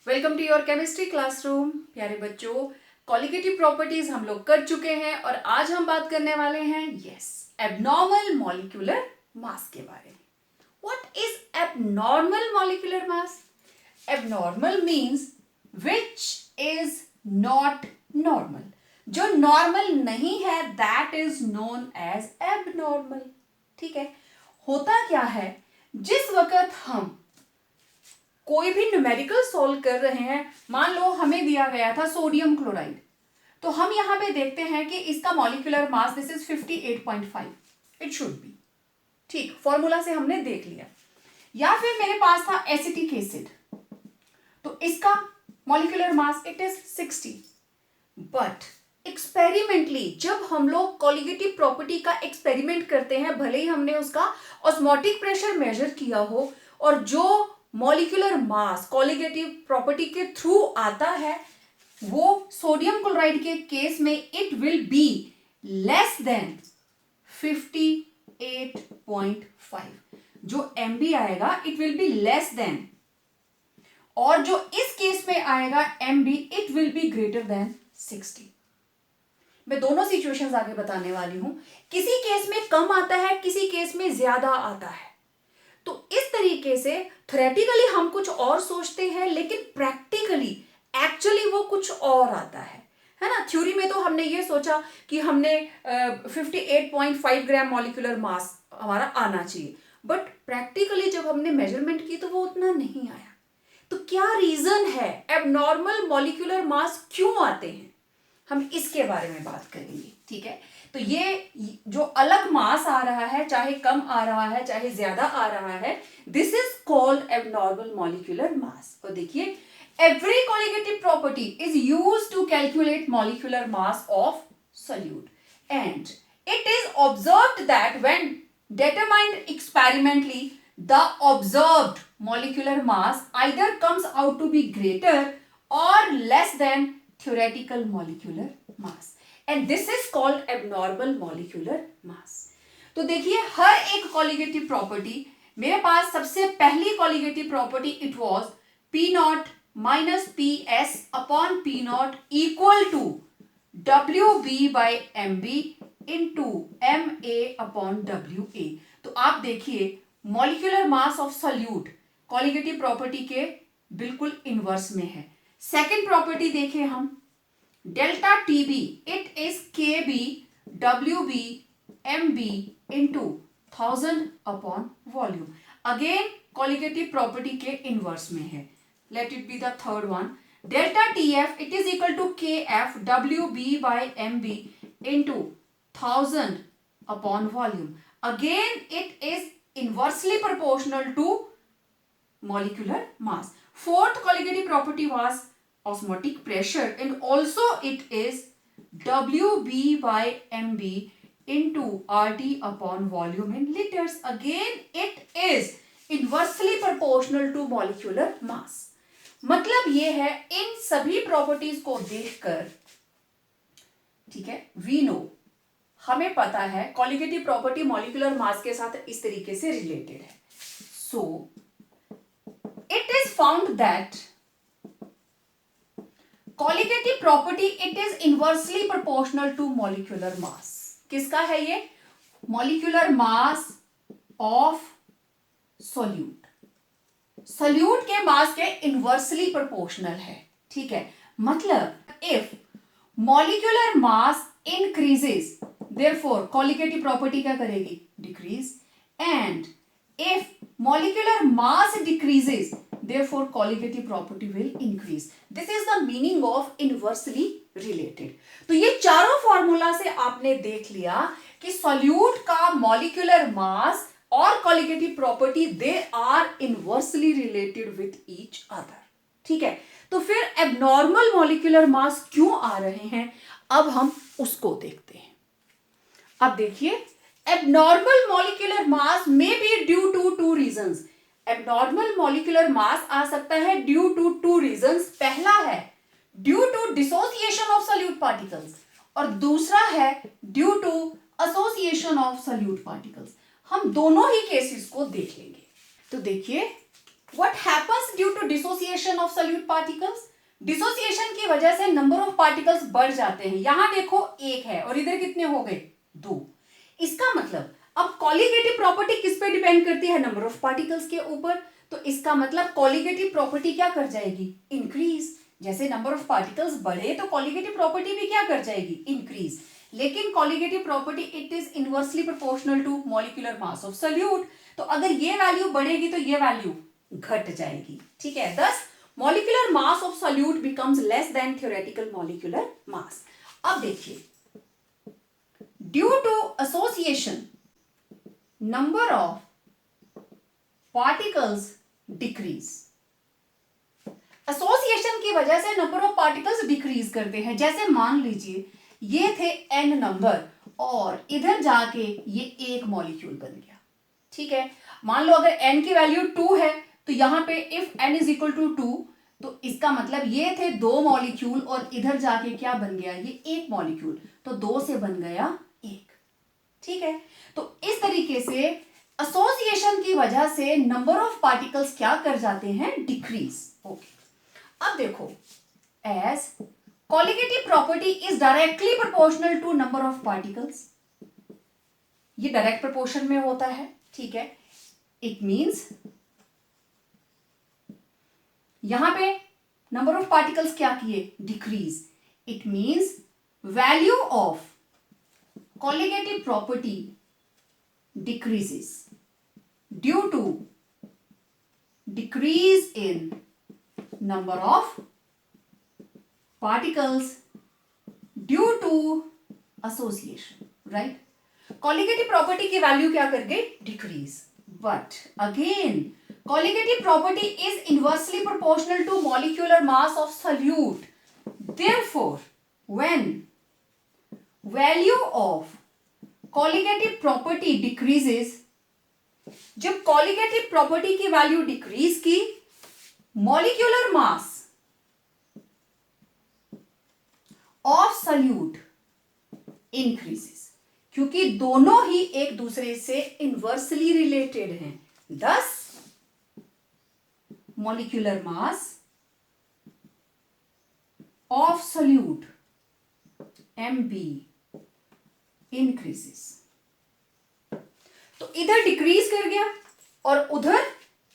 Welcome to your chemistry classroom. प्यारे बच्चों, colligative properties हम लोग कर चुके हैं और आज हम बात करने वाले हैं एबनॉर्मल मॉलिक्यूलर मास के बारे में। What is abnormal molecular mass? Abnormal means which is not normal. जो नॉर्मल नहीं है that is known as abnormal. ठीक है, होता क्या है, जिस वक्त हम कोई भी न्यूमेरिकल सॉल्व कर रहे हैं, मान लो हमें दिया गया था सोडियम क्लोराइड, तो हम यहां पे देखते हैं कि इसका molecular mass this is 58.5, it should be ठीक, फॉर्मूला से हमने देख लिया। या फिर मेरे पास था एसिटिक एसिड, तो इसका molecular mass it is 60। But experimentally जब हम लोग कॉलिगेटिव प्रॉपर्टी का एक्सपेरिमेंट करते हैं, भले ही हमने उसका ऑस्मोटिक प्रेशर मेजर किया हो, और जो मॉलिक्यूलर मास कॉलिगेटिव प्रॉपर्टी के थ्रू आता है वो सोडियम क्लोराइड के केस में it will be less then 58.5। जो एमबी आएगा it will be less then, और जो इस केस में आएगा MB it will be greater then 60। मैं दोनों सिचुएशंस आगे बताने वाली हूं। किसी केस में कम आता है, किसी केस में ज्यादा आता है। तो इस तरीके से थ्योरेटिकली हम कुछ और सोचते हैं, लेकिन प्रैक्टिकली एक्चुअली वो कुछ और आता है ना। थ्योरी में तो हमने ये सोचा कि हमने 58.5 ग्राम मॉलिक्यूलर मास हमारा आना चाहिए, बट प्रैक्टिकली जब हमने मेजरमेंट की तो वो उतना नहीं आया। तो क्या रीजन है, एबनॉर्मल मॉलिक्यूलर मास क्यों आते हैं, हम इसके बारे में बात करेंगे। ठीक है, तो ये जो अलग मास आ रहा है, चाहे कम आ रहा है चाहे ज्यादा आ रहा है, this is called abnormal molecular mass. और देखिए, every colligative property is used to calculate molecular mass of solute, and it is observed that when determined experimentally, the observed molecular mass either comes out to be greater or less than theoretical molecular mass, and this is called abnormal molecular mass. तो देखिए, हर एक colligative property, मेरे पास सबसे पहली colligative property it was P naught minus P S upon P naught equal to WB by MB into MA upon WA। तो आप देखिए, molecular mass of solute colligative property के बिल्कुल इनवर्स में है। सेकेंड प्रॉपर्टी देखें हम, delta TB it is KB WB MB into 1000 upon volume, again colligative property के इनवर्स में है। Let it be the third one, delta TF it is equal to KF WB by MB into 1000 upon volume. Again it is inversely proportional to molecular mass. Fourth colligative property was osmotic pressure, and also it is WB by MB into RT upon volume in liters. Again it is inversely proportional to molecular mass. मतलब ये है, इन सभी properties को देखकर, ठीक है, we no, हमें पता है कॉलिगेटिव प्रॉपर्टी मॉलिक्यूलर मास के साथ इस तरीके से रिलेटेड है। So it is found that colligative property it is inversely proportional to molecular mass. किसका है ये? Molecular mass of solute. Solute के मास के इनवर्सली प्रोपोर्शनल है। ठीक है, मतलब if molecular mass increases, therefore colligative property क्या करेगी? Decrease. And if molecular mass decreases, therefore colligative property will increase. This is the meaning of inversely related. तो ये चारों फॉर्मूला से आपने देख लिया कि सॉल्यूट का मॉलिक्यूलर मास और colligative property they are inversely related with each other. ठीक है, तो फिर एबनॉर्मल मॉलिक्यूलर मास क्यों आ रहे हैं, अब हम उसको देखते हैं। अब देखिए, abnormal molecular mass may be due to two reasons. Abnormal molecular mass आ सकता है ड्यू टू टू रीजंस। पहला है due to dissociation of solute particles, और दूसरा है due to association of solute particles. हम दोनों ही केसेस को देख लेंगे। तो देखिए, what happens due to dissociation of solute particles? Dissociation की वजह से नंबर ऑफ पार्टिकल्स बढ़ जाते हैं। यहां देखो एक है और इधर कितने हो गए? दो। इसका मतलब अब कॉलिगेटिव प्रॉपर्टी किस पे डिपेंड करती है? नंबर ऑफ पार्टिकल्स के ऊपर। तो इसका मतलब कॉलिगेटिव प्रॉपर्टी क्या कर जाएगी? इंक्रीज। जैसे नंबर ऑफ पार्टिकल्स बढ़े तो कॉलिगेटिव प्रॉपर्टी भी क्या कर जाएगी? इंक्रीज। लेकिन colligative property it is inversely proportional to molecular mass of solute. तो अगर ये वैल्यू बढ़ेगी तो ये वैल्यू घट जाएगी। ठीक है, thus molecular mass of solute becomes less than theoretical molecular mass. अब देखिए, due to association number of particles decrease. Association की वजह से नंबर ऑफ पार्टिकल्स डिक्रीज करते हैं। जैसे मान लीजिए ये थे n नंबर और इधर जाके ये एक मॉलिक्यूल बन गया। ठीक है, मान लो अगर n की वैल्यू 2 है तो यहां पे if n is equal to 2 तो इसका मतलब ये थे दो मॉलिक्यूल और इधर जाके क्या बन गया? ये एक मॉलिक्यूल। तो दो से बन गया एक। ठीक है, तो इस तरीके से एसोसिएशन की वजह से नंबर ऑफ पार्टिकल्स क्या कर जाते हैं? डिक्रीज। ओके, अब देखो, as colligative property is directly proportional to number of particles, ये डायरेक्ट प्रोपोर्शन में होता है। ठीक है, इट मींस यहां पे नंबर ऑफ पार्टिकल्स क्या किए? Decrease. It means value of colligative property decreases due to decrease in number of particles due to association. Right, colligative property की वैल्यू क्या कर गई? Decrease. But again colligative property is inversely proportional to molecular mass of solute. Therefore, when value of colligative property decreases, जब colligative property की value decrease की, molecular mass of solute increases, क्योंकि दोनों ही एक दूसरे से inversely related हैं। Thus molecular mass of solute Mb increases. तो इधर डिक्रीज कर गया और उधर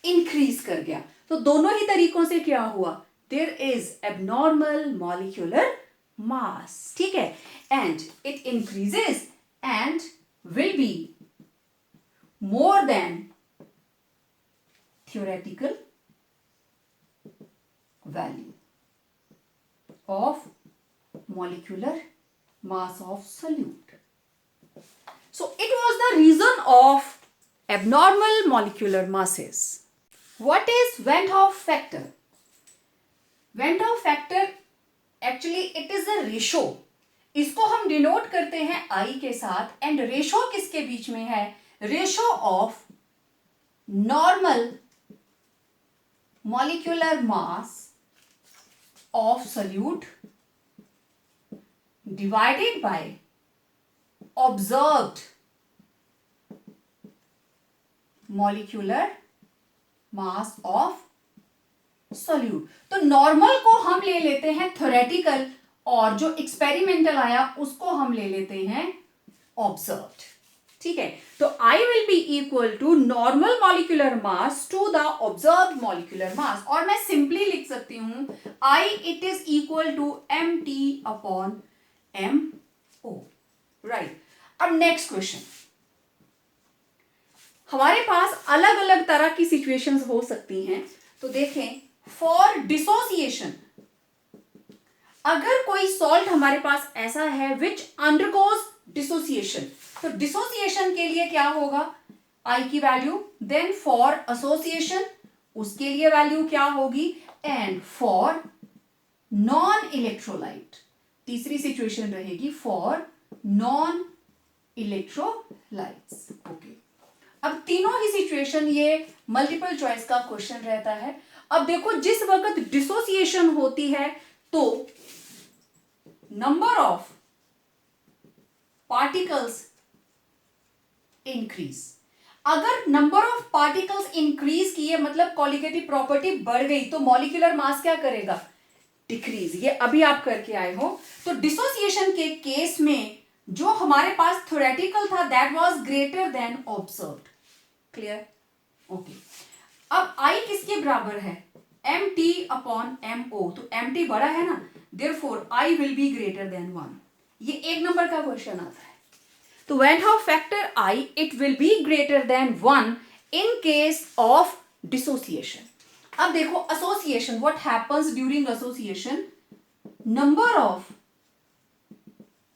इंक्रीज कर गया। तो दोनों ही तरीकों से क्या हुआ? There is abnormal molecular mass. ठीक है, and it increases and will be more than theoretical value of molecular mass of solute. So it was the reason of abnormal molecular masses. What is Van Hoff factor? Van Hoff factor actually it is a ratio. इसको हम denote करते हैं I के साथ and ratio किसके बीच में है? Ratio of normal molecular mass of solute divided by observed molecular mass of solute. तो नॉर्मल को हम ले लेते हैं थ्योरेटिकल और जो एक्सपेरिमेंटल आया उसको हम ले लेते हैं ऑब्जर्व्ड। ठीक है, तो I will be equal to normal molecular mass to the observed molecular mass, और मैं सिंपली लिख सकती हूं I it is equal to mt upon mo. Right, अब नेक्स्ट क्वेश्चन, हमारे पास अलग अलग तरह की सिचुएशंस हो सकती हैं। तो देखें, फॉर डिसोसिएशन, अगर कोई सॉल्ट हमारे पास ऐसा है विच अंडरगोज डिसोसिएशन, तो डिसोसिएशन के लिए क्या होगा? I की वैल्यू, देन फॉर एसोसिएशन उसके लिए वैल्यू क्या होगी? एंड फॉर नॉन इलेक्ट्रोलाइट तीसरी सिचुएशन रहेगी फॉर नॉन इलेक्ट्रोलाइट्स। ओके, अब तीनों ही सिचुएशन ये मल्टीपल चॉइस का क्वेश्चन रहता है। अब देखो, जिस वक्त डिसोसिएशन होती है तो नंबर ऑफ पार्टिकल्स इंक्रीज। अगर नंबर ऑफ पार्टिकल्स इंक्रीज किए मतलब कॉलिगेटिव प्रॉपर्टी बढ़ गई तो मॉलिक्यूलर मास क्या करेगा, डिक्रीज। ये अभी आप करके आए हो। तो डिसोसिएशन के केस में जो हमारे पास थ्योरेटिकल था that was greater than observed. Clear, okay. अब आई किसके बराबर है, M T upon M O. तो एम टी बड़ा है ना, therefore I will be greater than 1। ये एक नंबर का क्वेश्चन आता है। तो van Hoff factor I it will be greater than 1 in case of dissociation. अब देखो association, what happens during association, number of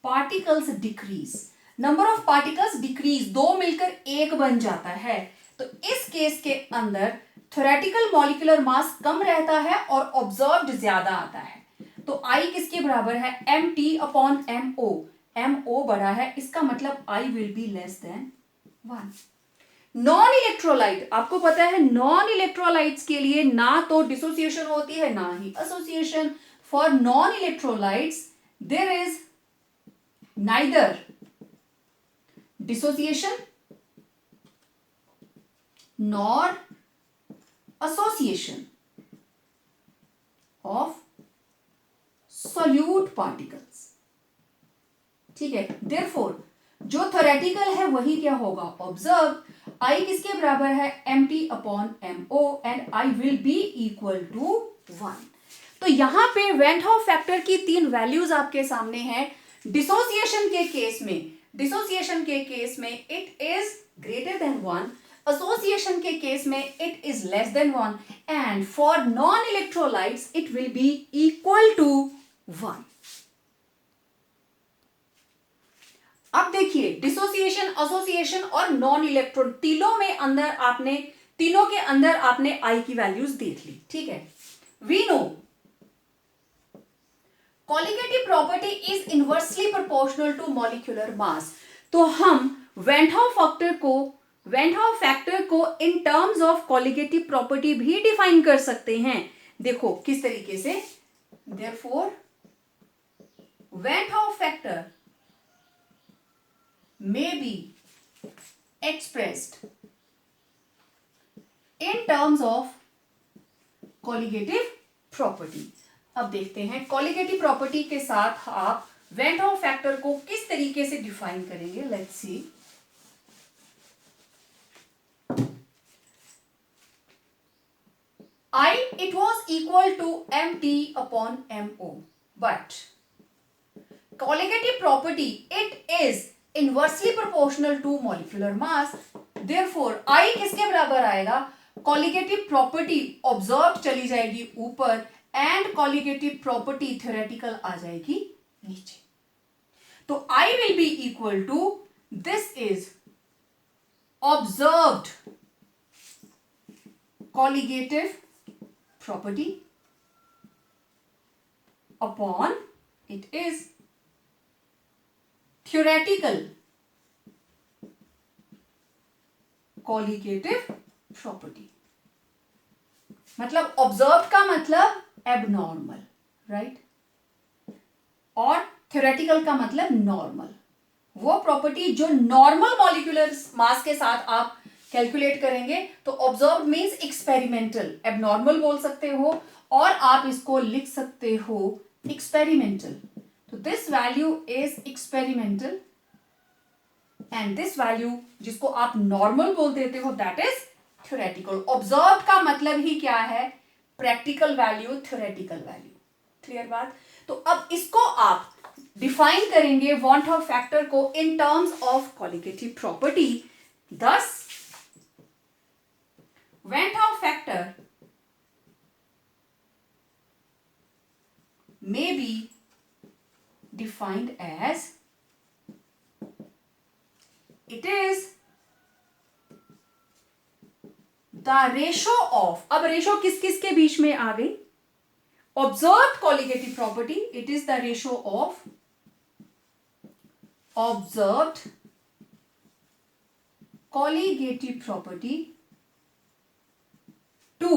particles decrease. Number of particles decrease, दो मिलकर एक बन जाता है। तो इस केस के अंदर थ्योरेटिकल मॉलिक्यूलर मास कम रहता है और ऑब्जर्व्ड ज्यादा आता है। तो आई किसके बराबर है, M T upon M O. M O बड़ा है, इसका मतलब I will be less than 1। Non electrolyte, आपको पता है नॉन इलेक्ट्रोलाइट्स के लिए ना तो डिसोसिएशन होती है ना ही association. For non electrolytes there is neither dissociation nor association of solute particles। ठीक है, therefore जो थ्योरेटिकल है वही क्या होगा, ऑब्जर्व। आई किसके बराबर है, M T upon M O and I will be equal to 1। तो यहां पे वेन हाउ फैक्टर की 3 वैल्यूज आपके सामने हैं। डिसोसिएशन के केस में it is greater than 1, association के केस में it is less than 1 and for non electrolytes it will be equal to 1। अब देखिए डिसोसिएशन, एसोसिएशन और नॉन इलेक्ट्रॉन तीनों के अंदर आपने आई की वैल्यूज देख ली। ठीक है, we know colligative property is inversely proportional to molecular mass. तो हम वेन हाउ फैक्टर को in terms of colligative property भी डिफाइन कर सकते हैं। देखो किस तरीके से, therefore van Hoff factor may be expressed in terms of colligative property। अब देखते हैं colligative property के साथ आप वेन हाउ फैक्टर को किस तरीके से डिफाइन करेंगे। Let's see, I it was equal to mt upon mo, but colligative property it is inversely proportional to molecular mass. Therefore I किसके बराबर आएगा, कॉलिगेटिव प्रॉपर्टी ऑब्जर्व चली जाएगी ऊपर एंड कॉलिगेटिव प्रॉपर्टी थ्योरेटिकल आ जाएगी नीचे। तो I will be equal to this is observed colligative property upon it is theoretical colligative property. मतलब ऑब्जर्व का मतलब एबनॉर्मल, राइट, और थ्योरेटिकल का मतलब नॉर्मल। वो प्रॉपर्टी जो नॉर्मल मॉलिक्यूलर मास के साथ आप कैलकुलेट करेंगे तो ऑब्जर्व मींस एक्सपेरिमेंटल, एबनॉर्मल बोल सकते हो और आप इसको लिख सकते हो एक्सपेरिमेंटल। तो this value is experimental and this value जिसको आप नॉर्मल बोल देते हो दैट इज थ्योरेटिकल। ऑब्जर्व का मतलब ही क्या है, practical value, theoretical value. Clear बात। तो अब इसको आप डिफाइन करेंगे वेन हाउ फैक्टर को in terms of colligative property. thus when Hoff factor may be defined as it is the ratio of, अब रेशो किस किस के बीच में आ गई, observed colligative property, it is the ratio of observed colligative property to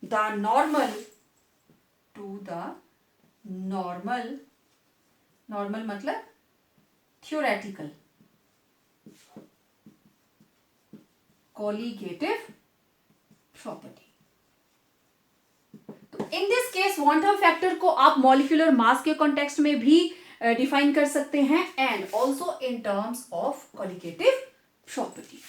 the normal, normal मतलब theoretical colligative property. तो in this case one term factor को आप मॉलिक्यूलर मास के कॉन्टेक्स्ट में भी डिफाइन कर सकते हैं and also in terms of colligative property.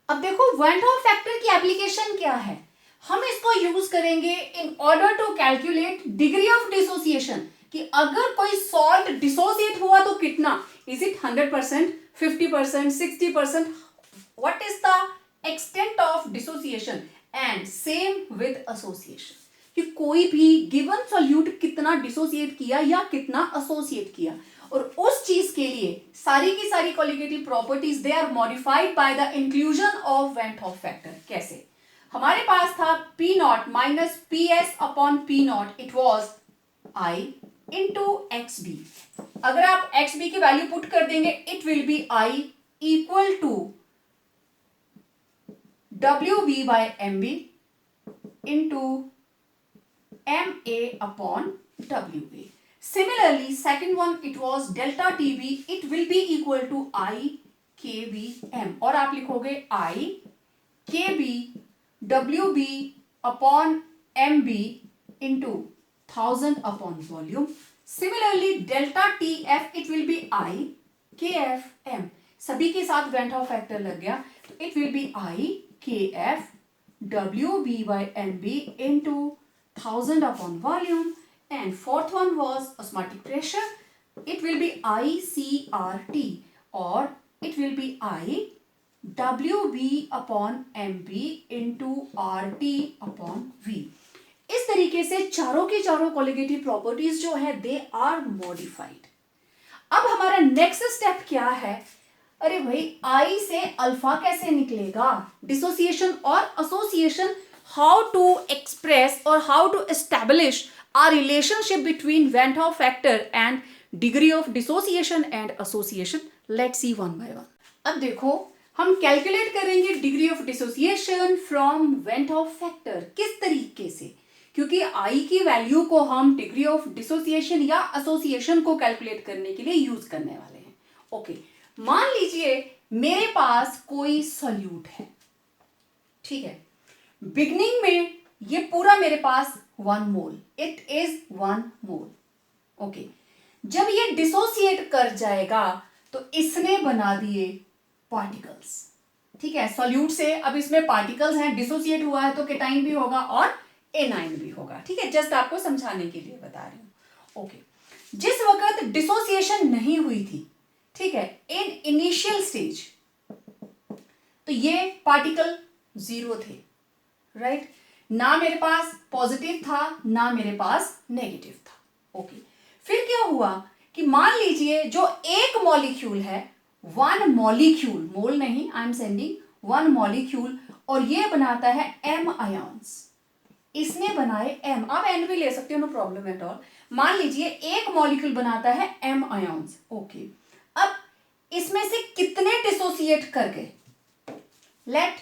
अब देखो वन टर्म फैक्टर की एप्लीकेशन क्या है. हम इसको यूज करेंगे in order to calculate degree of dissociation कि अगर कोई सॉल्ट डिसोसिएट हुआ तो कितना, is it 100%, 50%, 60%, what is the extent of dissociation. And same with association कि कोई भी गिवन सॉल्यूट कितना डिसोसिएट किया या कितना एसोसिएट किया, और उस चीज के लिए सारी की सारी colligative properties they are modified by the inclusion of van Hoff factor. कैसे? हमारे पास था P naught minus P S upon P naught, it was I into X B. अगर आप एक्स बी की वैल्यू पुट कर देंगे it will be I equal to W B by M B into M A upon W A. Similarly, second one it was delta TB, it will be equal to I KBM, और आप लिखोगे I KB WB upon MB into 1000 upon volume. Similarly, delta TF it will be I KFM. सभी के साथ when top factor लग गया तो it will be I KF WB by MB into 1000 upon volume. And fourth one was osmotic pressure. It will be ICRT or it will be I WB upon MB into RT upon V. इस तरीके से चारों की चारों colligative properties जो है दे are modified. अब हमारा नेक्स्ट स्टेप क्या है? अरे भाई I से अल्फा कैसे निकलेगा? डिसोसिएशन और एसोसिएशन, हाउ टू एक्सप्रेस और how to establish our relationship between Van 't Hoff factor and degree of dissociation and association. Let's see one by one. अब देखो हम कैलकुलेट करेंगे degree of dissociation from Van 't Hoff factor. किस तरीके से? क्योंकि I की value को हम डिग्री ऑफ डिसोसिएशन या एसोसिएशन को कैलकुलेट करने के लिए यूज करने वाले हैं. ओके, मान लीजिए मेरे पास कोई सॉल्यूट है, ठीक है. बिगनिंग में ये पूरा मेरे पास 1 मोल, इट इज 1 मोल. ओके, जब ये डिसोसिएट कर जाएगा तो इसने बना दिए पार्टिकल्स. ठीक है, सॉल्यूट से अब इसमें पार्टिकल्स हैं, डिसोसिएट हुआ है तो केटाइन भी होगा और एनाइन भी होगा. ठीक है, जस्ट आपको समझाने के लिए बता रही हूं. ओके, जिस वक्त डिसोसिएशन नहीं हुई थी, ठीक है, इन इनिशियल स्टेज, तो ये पार्टिकल 0 थे, राइट. ना मेरे पास पॉजिटिव था ना मेरे पास नेगेटिव था. ओके, फिर क्या हुआ कि मान लीजिए जो एक मॉलिक्यूल है, 1 मॉलिक्यूल, मोल नहीं, आई एम सेंडिंग 1 मॉलिक्यूल, और ये बनाता है m आयन्स. इसने बनाए m, आप n भी ले सकते हो, नो प्रॉब्लम एट ऑल. मान लीजिए एक मॉलिक्यूल बनाता है m आयन्स. ओके, अब इसमें से कितने डिसोसिएट कर गए? लेट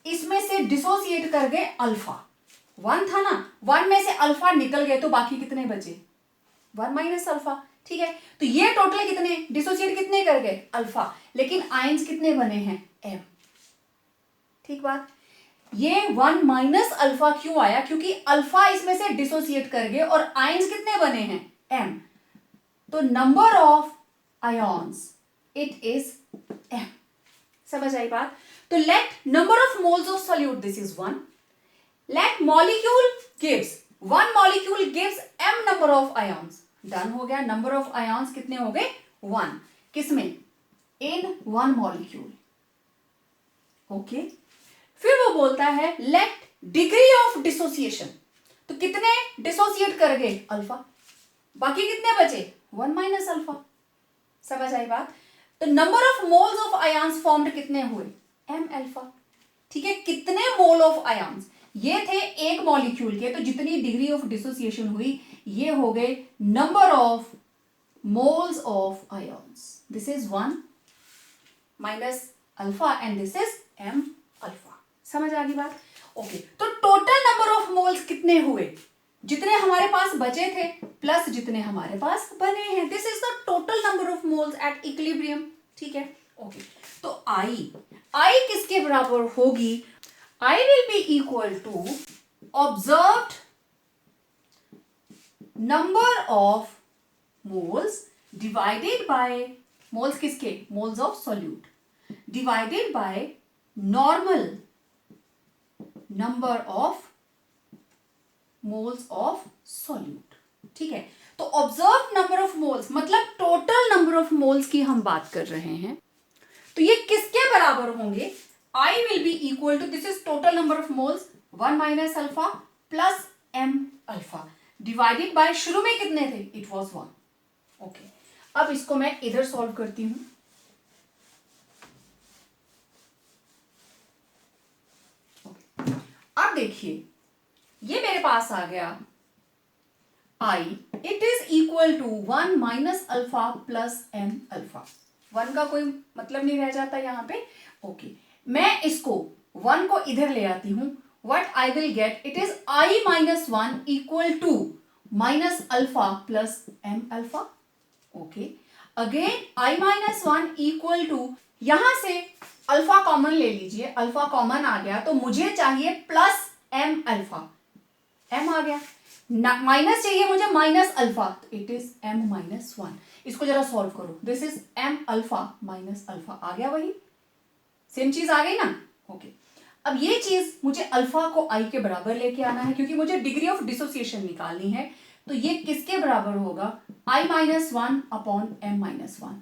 इसमें से डिसोसिएट कर गए अल्फा. 1 था ना, 1 में से अल्फा निकल गए तो बाकी कितने बचे? 1 माइनस अल्फा. ठीक है, तो ये टोटल कितने डिसोसिएट कितने कर गए? अल्फा. लेकिन आयंस कितने बने हैं? m. ठीक बात. ये 1 माइनस अल्फा क्यों आया? क्योंकि अल्फा इसमें से डिसोसिएट कर गए और आयंस कितने बने हैं? m. तो number of ions it is m. समझ आई बात? तो let number of moles of solute, this is 1. Let molecule gives, 1 molecule gives m number of ions. Done हो गया. Number of ions कितने हो गए? 1. किसमें? In 1 molecule. ओके, फिर वो बोलता है let degree of dissociation. तो कितने डिसोसिएट कर गए? अल्फा. बाकी कितने बचे? 1 माइनस अल्फा. समझ आई बात? तो number of moles of ions formed कितने हुए? m alpha. ठीक है, कितने मोल ऑफ आयन्स? ये थे एक मॉलिक्यूल के, तो जितनी डिग्री ऑफ डिसोसिएशन हुई ये हो गए number of moles of ions. This is 1 minus alpha and this is m alpha. समझ आ गई बात? ओके, तो टोटल नंबर ऑफ मोल्स कितने हुए? जितने हमारे पास बचे थे प्लस जितने हमारे पास बने हैं. This is the total number of moles at equilibrium. ठीक है, ओके, तो आई किसके बराबर होगी? I will be equal to observed number of moles divided by, moles किसके? Moles of solute, divided by normal number of moles of solute. ठीक है, तो ऑब्जर्व नंबर ऑफ मोल्स मतलब टोटल नंबर ऑफ मोल्स की हम बात कर रहे हैं, तो ये किसके बराबर होंगे? I will be equal to, this is total number of moles 1 minus alpha plus M alpha divided by, शुरू में कितने थे? It was 1। ओके, अब इसको मैं इधर सॉल्व करती हूं। अब देखिए, ये मेरे पास आ गया I, it is equal to 1 minus alpha plus M alpha. 1 का कोई मतलब नहीं रह जाता यहां पे। ओके, मैं इसको 1 को इधर ले आती हूं। What I will get? It is I minus 1 equal to minus alpha plus M alpha. Okay, again I minus 1 equal to, यहां से अल्फा कॉमन ले लीजिए, अल्फा कॉमन आ गया तो मुझे चाहिए प्लस एम अल्फा, एम आ गया, माइनस चाहिए मुझे माइनस अल्फा, तो इट इज एम माइनस 1। इसको जरा सॉल्व करो, this is M alpha minus alpha, आ गया वही सेम चीज आ गई ना। ओके, अब ये चीज मुझे अल्फा को आई के बराबर लेके आना है क्योंकि मुझे डिग्री ऑफ डिसोसिएशन निकालनी है, तो ये किसके बराबर होगा? I minus 1 upon M minus 1,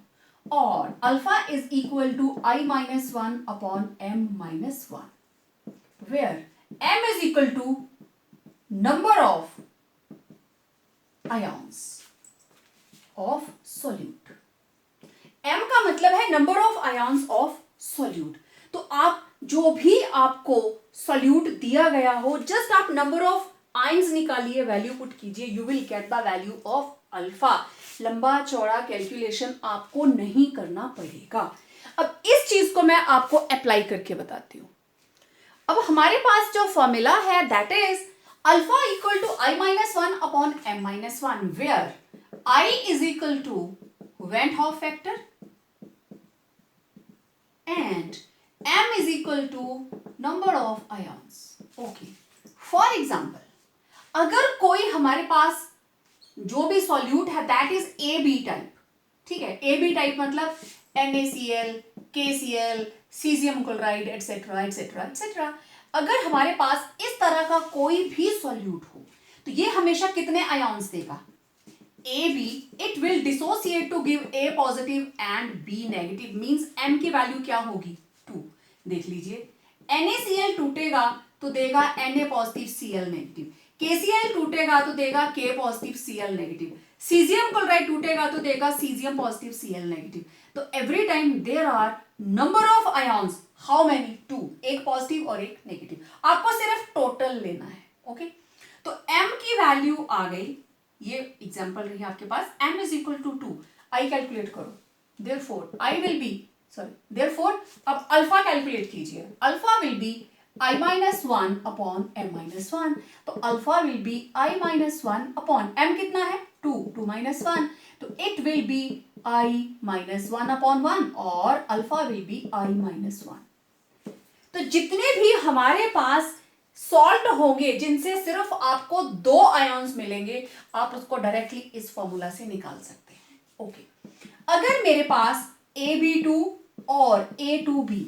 और alpha is equal to I minus 1 upon M minus 1, where M is equal to number of ions of solute. m का मतलब है number of ions of solute. तो आप जो भी आपको सॉल्यूट दिया गया हो, जस्ट आप नंबर ऑफ आयंस निकालिए, वैल्यू पुट कीजिए, you will get the value of alpha. लंबा चौड़ा कैलकुलेशन आपको नहीं करना पड़ेगा। अब इस चीज को मैं आपको अप्लाई करके बताती हूं। अब हमारे पास जो फॉर्मूला है that is alpha equal to I minus 1 upon M minus 1, where I is equal to van't Hoff factor and m is equal to number of ions. Okay, for example, अगर कोई हमारे पास जो भी सॉल्यूट है that is A B type, ठीक है, A B type मतलब NaCl, KCl, caesium chloride etcetera etcetera etcetera, अगर हमारे पास इस तरह का कोई भी सॉल्यूट हो तो ये हमेशा कितने आयन्स देगा? AB, it will dissociate to give A positive and B negative, means M की वैल्यू क्या होगी? 2। देख लीजिए, NaCl टूटेगा तो देगा Na positive Cl negative, KCl टूटेगा तो देगा K positive Cl negative, caesium chloride टूटेगा तो देगा सीजियम पॉजिटिव Cl नेगेटिव। तो every time there are number of ions, how many? 2, एक पॉजिटिव और एक नेगेटिव। आपको सिर्फ टोटल लेना है। ओके, तो M की वैल्यू आ गई, ये एग्जांपल रही आपके पास, m is equal to 2, I calculate करो, therefore I will be, sorry therefore अब अल्फा कैलकुलेट कीजिए, alpha will be I minus 1 upon M minus 1, तो alpha will be I minus 1 upon M कितना है? 2, 2 माइनस 1, तो it will be I minus 1 upon 1, और alpha will be I minus 1। तो जितने भी हमारे पास सॉल्ट होंगे जिनसे सिर्फ आपको 2 आयंस मिलेंगे, आप उसको डायरेक्टली इस फॉर्मूला से निकाल सकते हैं। ओके, अगर मेरे पास AB2 और A2B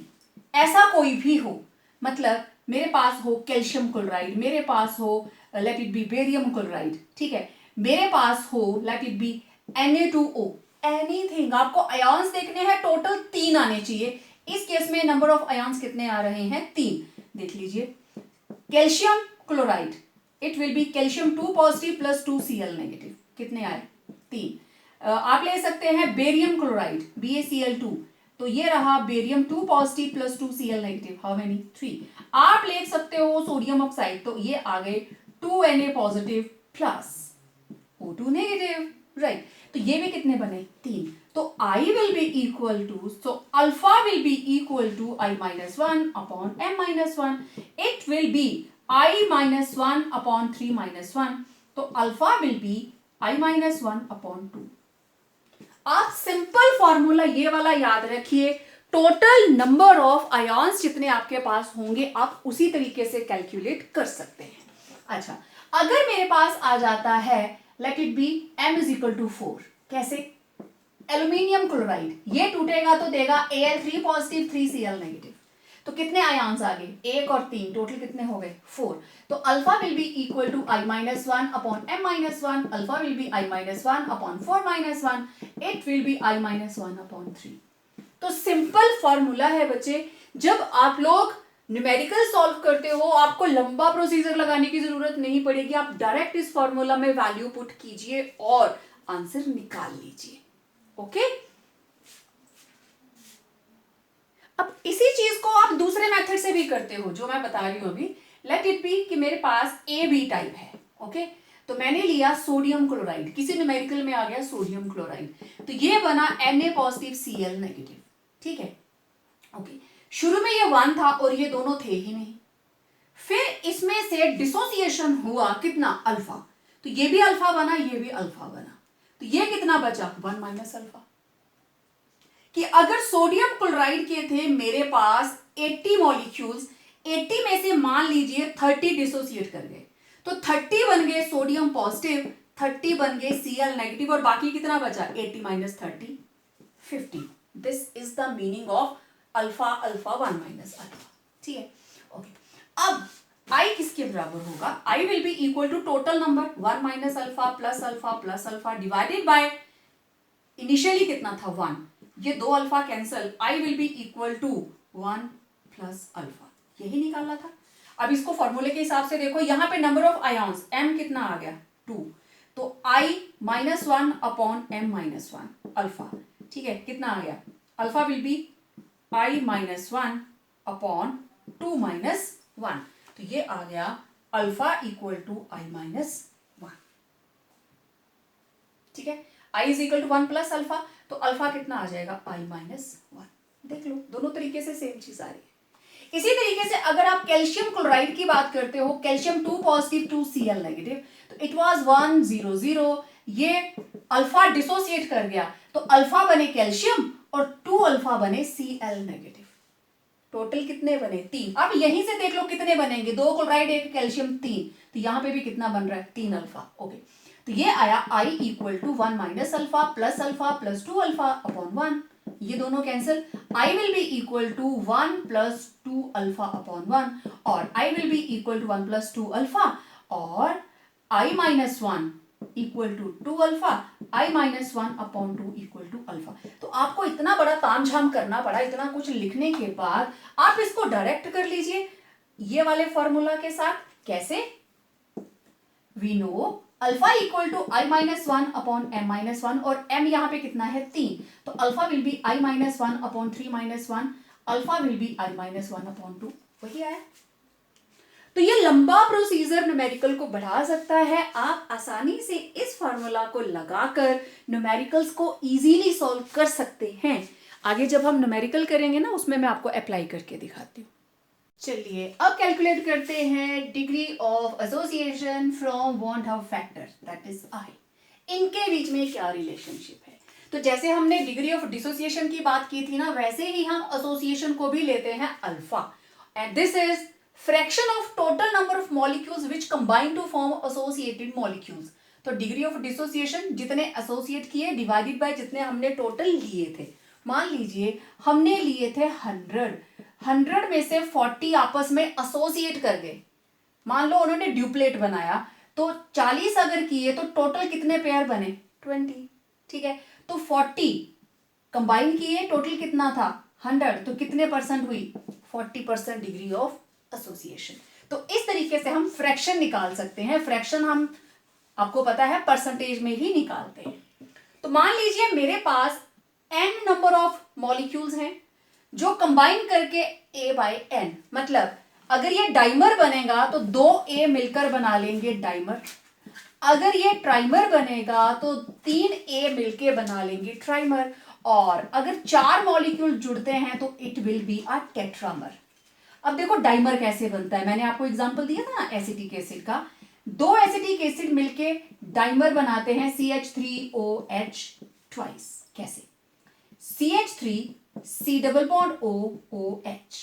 ऐसा कोई भी हो, मतलब मेरे पास हो कैल्शियम क्लोराइड, मेरे पास हो late it B barium chloride, ठीक है, मेरे पास हो late it B Na2O, anything, आपको आयंस देखने हैं, टोटल 3 आने चाहिए। इस केस में नंबर ऑफ आयंस कितने आ रहे हैं? 3। देख लीजिए, calcium chloride, it will B calcium 2 positive plus 2 Cl negative, कितने आए? 3। आप ले सकते हैं बेरियम क्लोराइड BaCl2, तो ये रहा barium 2 positive plus 2 Cl negative, how many? 3। आप ले सकते हो सोडियम ऑक्साइड, तो ये आ गए 2Na positive plus O2 negative, right, तो ये भी कितने बने? 3। तो I will be equal to, so alpha will be equal to I minus 1 upon M minus 1. It will be I minus 1 upon 3 minus 1. तो alpha will be I minus 1 upon 2. आप simple formula ये वाला याद रखिए, total number of ions जितने आपके पास होंगे आप उसी तरीके से कैलकुलेट कर सकते हैं. अच्छा, अगर मेरे पास आ जाता है let it be m is equal to 4. कैसे? एल्यूमिनियम क्लोराइड, ये टूटेगा तो देगा Al3 पॉजिटिव 3Cl नेगेटिव. तो कितने आयॉन्स आ गए? 1 और 3, टोटल कितने हो गए? 4. तो alpha will be equal to I-1 upon M-1. Alpha will be I-1 upon 4-1. It will be I-1 upon 3. तो सिंपल फॉर्मूला है बच्चे. जब आप लोग न्यूमेरिकल सॉल्व करते हो आपको लंबा प्रोसीजर लगाने की जरूरत नहीं पड़ेगी. आप डायरेक्ट इस फॉर्मूला में वैल्यू पुट कीजिए और आंसर निकाल लीजिए. ओके. अब इसी चीज को आप दूसरे मेथड से भी करते हो जो मैं बता रही हूं अभी. लेट इट बी कि मेरे पास ए बी टाइप है. ओके. तो मैंने लिया सोडियम क्लोराइड, किसी न्यूमेरिकल में आ गया सोडियम क्लोराइड, तो ये बना Na पॉजिटिव Cl नेगेटिव. ठीक है. ओके. शुरू में ये 1 था और ये दोनों थे ही नहीं. फिर इसमें से डिसोसिएशन हुआ कितना? अल्फा. तो ये भी अल्फा बना, ये भी अल्फा बना. तो ये कितना बचा? 1 माइनस अल्फा. कि अगर सोडियम क्लोराइड के थे मेरे पास 80 मॉलिक्यूल्स, 80 में से मान लीजिए 30 डिसोसिएट कर गए, तो 30 बन गए सोडियम पॉजिटिव, 30 बन गए Cl नेगेटिव, और बाकी कितना बचा? 80 minus 30, 50. This is the meaning of alpha alpha 1 minus alpha. ठीक है. ओके. अब I किसके बराबर होगा? I will be equal to total number 1 minus alpha plus alpha divided by initially कितना था? 1. ये 2 alpha cancel, I will be equal to 1 plus alpha. यही निकालना था. अब इसको फॉर्मूले के हिसाब से देखो, यहां पे नंबर ऑफ आयॉन्स m कितना आ गया? 2. तो I -1 अपॉन m-1 अल्फा. ठीक है. कितना आ गया? Alpha will be I -1 upon 2 minus 1. तो ये आ गया अल्फा इक्वल टू I-1. ठीक है. I is equal to 1 plus alpha, तो अल्फा कितना आ जाएगा? I-1. देख लो, दोनों तरीके से सेम चीज आ रही है. इसी तरीके से अगर आप कैल्शियम क्लोराइड की बात करते हो, कैल्शियम 2 पॉजिटिव 2 Cl नेगेटिव, तो इट वाज 1 0 0. ये अल्फा डिसोसिएट कर गया तो अल्फा बने कैल्शियम और 2 अल्फा बने Cl नेगेटिव. टोटल कितने बने? 3. अब यहीं से देख लो कितने बनेंगे? 2 क्लोराइड 1 कैल्शियम 3, तो यहां पे भी कितना बन रहा है? 3 अल्फा. ओके. तो ये आया I equal to 1 minus alpha plus 2 alpha upon 1. ये दोनों cancel. I will be equal to 1 plus 2 alpha upon 1 और I will be equal to 1 plus 2 alpha और I-1 equal to 2 alpha, I-1 upon 2 equal to alpha. तो आपको इतना बड़ा तामझाम करना पड़ा, इतना कुछ लिखने के बाद आप इसको डायरेक्ट कर लीजिए ये वाले फॉर्मूला के साथ. कैसे? We know alpha equal to I-1 upon M-1 और M यहाँ पे कितना है? 3. तो alpha will be I-1 upon 3-1. Alpha will be I-1 upon 2. वही आया. तो ये लंबा प्रोसीजर न्यूमेरिकल को बढ़ा सकता है. आप आसानी से इस फॉर्मूला को लगाकर न्यूमेरिकल्स को इजीली सॉल्व कर सकते हैं. आगे जब हम न्यूमेरिकल करेंगे ना, उसमें मैं आपको अप्लाई करके दिखाती हूँ. चलिए अब कैलकुलेट करते हैं degree of association from van't Hoff factor, that is I. इनके बीच में क्या रिलेशनशिप है? तो जैसे हमने डिग्री ऑफ डिसोसिएशन की बात की थी ना, वैसे ही हम एसोसिएशन को भी लेते हैं alpha. And this is fraction of total number of molecules which combine to form associated molecules. तो डिग्री ऑफ डिसोसिएशन जितने एसोसिएट किए डिवाइडेड बाय जितने हमने टोटल लिए थे. मान लीजिए हमने लिए थे 100 में से 40 आपस में एसोसिएट कर गए. मान लो उन्होंने ड्यूप्लेट बनाया, तो 40 अगर किए तो टोटल कितने पेयर बने? 20. ठीक है. तो 40 कंबाइन किए, टोटल कितना था? 100. तो कितने परसेंट हुई? 40% डिग्री ऑफ एसोसिएशन. तो इस तरीके से हम फ्रैक्शन निकाल सकते हैं. फ्रैक्शन हम आपको पता है परसेंटेज में ही निकालते हैं. तो मान लीजिए मेरे पास n नंबर ऑफ मॉलिक्यूल्स हैं जो कंबाइन करके A बाय n, मतलब अगर ये डाइमर बनेगा तो 2A मिलकर बना लेंगे डाइमर. अगर ये ट्राइमर बनेगा तो 3A मिलके बना लेंगे ट्राइमर. और अगर 4 मॉलिक्यूल जुड़ते हैं तो it will be a tetramer. अब देखो डाइमर कैसे बनता है. मैंने आपको एग्जांपल दिया था ना एसिटिक एसिड का. 2 एसिटिक एसिड मिलके डाइमर बनाते हैं CH3OH ट्वाइस. कैसे? CH3 C double bond O OH,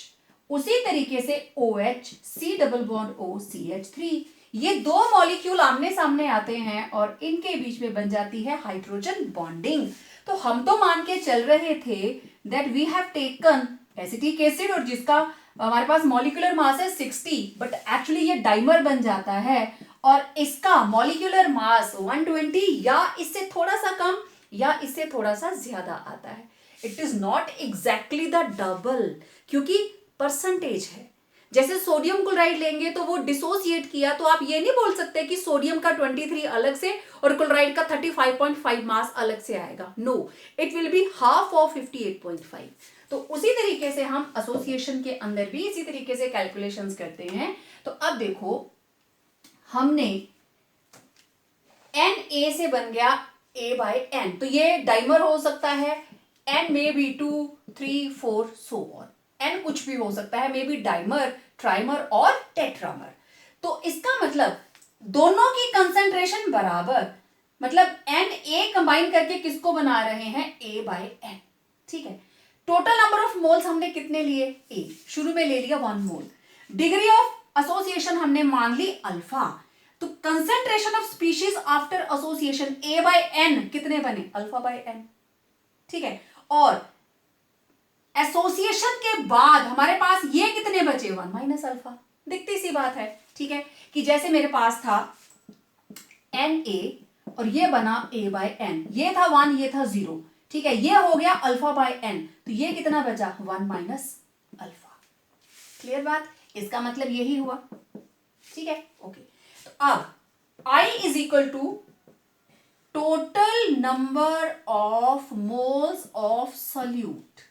उसी तरीके से OH C double bond O CH3, ये दो मॉलिक्यूल आमने सामने आते हैं और इनके बीच में बन जाती है हाइड्रोजन बॉन्डिंग। तो हम तो मान के चल रहे थे that we have taken acetic acid और जिसका हमारे पास मॉलिक्यूलर मास है 60, बट एक्चुअली ये डाइमर बन जाता है और इसका मॉलिक्यूलर मास 120 या इससे थोड़ा सा कम या इससे थोड़ा सा ज्यादा आता है। It is not exactly the double, क्योंकि परसेंटेज है। जैसे सोडियम क्लोराइड लेंगे तो वो डिसोसिएट किया, तो आप ये नहीं बोल सकते कि सोडियम का 23 अलग से और क्लोराइड का 35.5 मास अलग से आएगा। No, it will be half of 58.5। तो उसी तरीके से हम एसोसिएशन के अंदर भी इसी तरीके से कैलकुलेशंस करते हैं। तो अब देखो, हमने Na से बन गया A/N, तो ये डाइमर हो सकता है, N may be 2, 3, 4 so on, N कुछ भी हो सकता है, मे बी डाइमर, ट्राइमर और टेट्रामर। तो इसका मतलब दोनों की कंसेंट्रेशन बराबर, मतलब Na कंबाइन करके किसको बना रहे हैं, A/N। ठीक है, टोटल नंबर ऑफ मोल्स हमने कितने लिए, A, शुरू में ले लिया 1 मोल। डिग्री ऑफ एसोसिएशन हमने मान ली अल्फा, तो concentration of species after association A/N कितने बने, अल्फा/N। ठीक है, और एसोसिएशन के बाद हमारे पास ये कितने बचे, 1 माइनस अल्फा। दिखती सी बात है। ठीक है, कि जैसे मेरे पास था Na और ये बना A/N, ये था 1, ये था 0। ठीक है, ये हो गया अल्फा/N, तो ये कितना बचा, 1 माइनस अल्फा। क्लियर बात, इसका मतलब यही हुआ। ठीक है, ओके। तो अब I is equal to total number of moles of solute.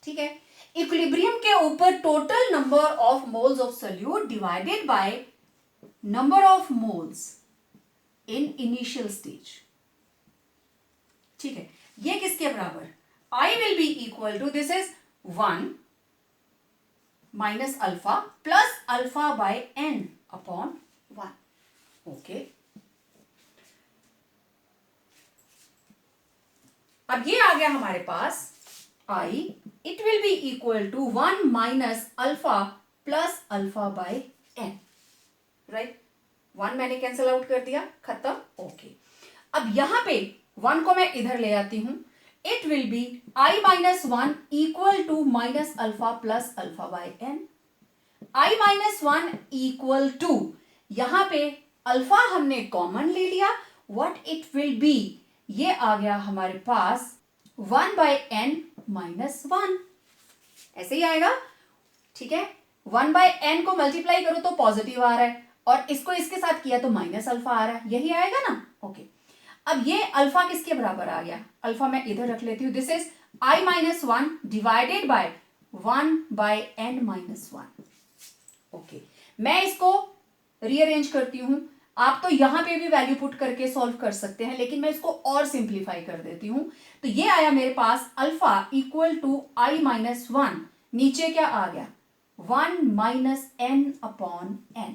ठीक है, इक्विलिब्रियम के ऊपर total number of moles of solute divided by number of moles in initial stage. ठीक है, ये किसके बराबर, I will be equal to, this is 1 minus alpha plus अल्फा/N अपॉन 1। ओके, अब ये आ गया हमारे पास I, it will be equal to 1 minus alpha plus अल्फा/N। राइट, 1 मैंने कैंसिल आउट कर दिया, खत्म। ओके, अब यहां पे 1 को मैं इधर ले आती हूं, it will be I-1 equal to minus alpha plus अल्फा/N। I-1 इक्वल टू, यहां पे अल्फा हमने कॉमन ले लिया, व्हाट इट विल बी, ये आ गया हमारे पास 1/N माइनस 1, ऐसे ही आएगा। ठीक है, 1/N को मल्टीप्लाई करो तो पॉजिटिव आ रहा है और इसको इसके साथ किया तो माइनस अल्फा आ रहा है, यही आएगा ना। ओके, अब ये अल्फा किसके बराबर आ गया, अल्फा मैं इधर रख लेती हूं, this is I-1 divided by 1/N minus 1। Okay, मैं इसको रीअरेंज करती हूं, आप तो यहां पे भी वैल्यू पुट करके सॉल्व कर सकते हैं, लेकिन मैं इसको और सिंप्लीफाई कर देती हूं। तो ये आया मेरे पास अल्फा इक्वल टू I-1, नीचे क्या आ गया, 1 minus N upon N।